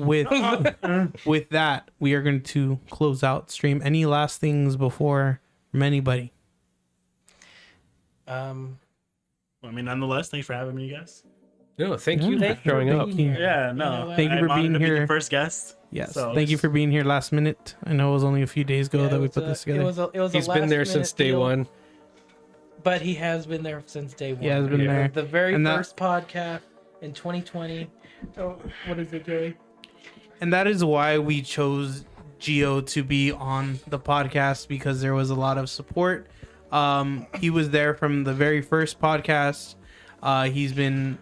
with that, we are going to close out stream. Any last things before from anybody? I mean, nonetheless, thanks for having me, you guys. No, thank you Thank for showing up. you. Yeah, You no. know what? Thank you for I'm honored being to be here. the first guest. Yes. So- Thank you for being here last minute. I know it was only a few days ago Yeah, that it we was put a- this together. It was a He's been there since last-minute day deal, one. but he has been there since day one. He has been Yeah. there. The very And that- first podcast in 2020. Oh, what is it, Joey? And that is why we chose Gio to be on the podcast, because there was a lot of support. He was there from the very first podcast. He's been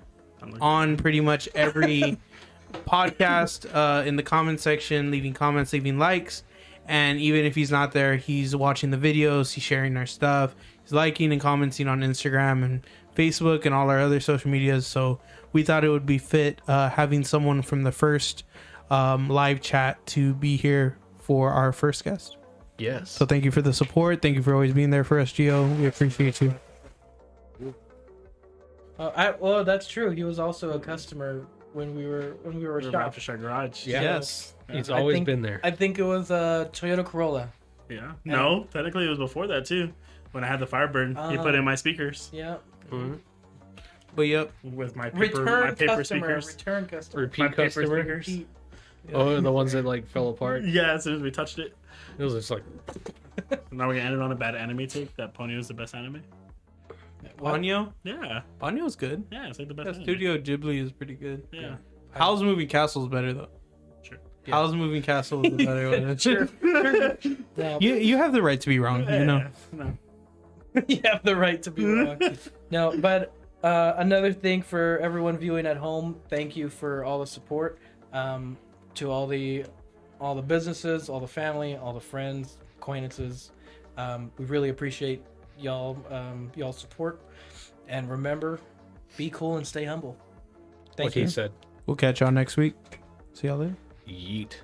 on pretty much every podcast in the comment section, leaving comments, leaving likes. And even if he's not there, he's watching the videos, he's sharing our stuff, he's liking and commenting on Instagram and Facebook and all our other social medias. So we thought it would be fit having someone from the first live chat to be here for our first guest. Yes. So thank you for the support. Thank you for always being there for us, Gio. We appreciate you. Well, that's true. He was also a customer when we were shopped. Raptorstrike Garage. Yeah. Yes. He's I always think- been there. I think it was a Toyota Corolla. Yeah. No, technically it was before that too. When I had the Firebird, he put in my speakers Yeah. Mhm. But yep. with my paper, my Return paper customer. speakers. Return customer. Repeat My paper customer. speakers. Repeat. Oh, the ones that like fell apart. Yeah, as soon as we touched it. It was just like Now we're gonna end it on a bad anime take. That Ponyo is the best anime. Ponyo? Yeah. Ponyo's good. Yeah, it's like the best Yeah, anime. Studio Ghibli is pretty good. Yeah. Howl's Moving Castle is better though. Sure. Howl's Moving Castle is the better one. Sure. No, You have the right to be wrong, you know. No. you have the right to be wrong. No, but another thing for everyone viewing at home, thank you for all the support. To all the businesses, all the family, all the friends, acquaintances. We really appreciate y'all's support. And remember, be cool and stay humble. Thank what you. he said. We'll catch y'all next week. See y'all later. Yeet.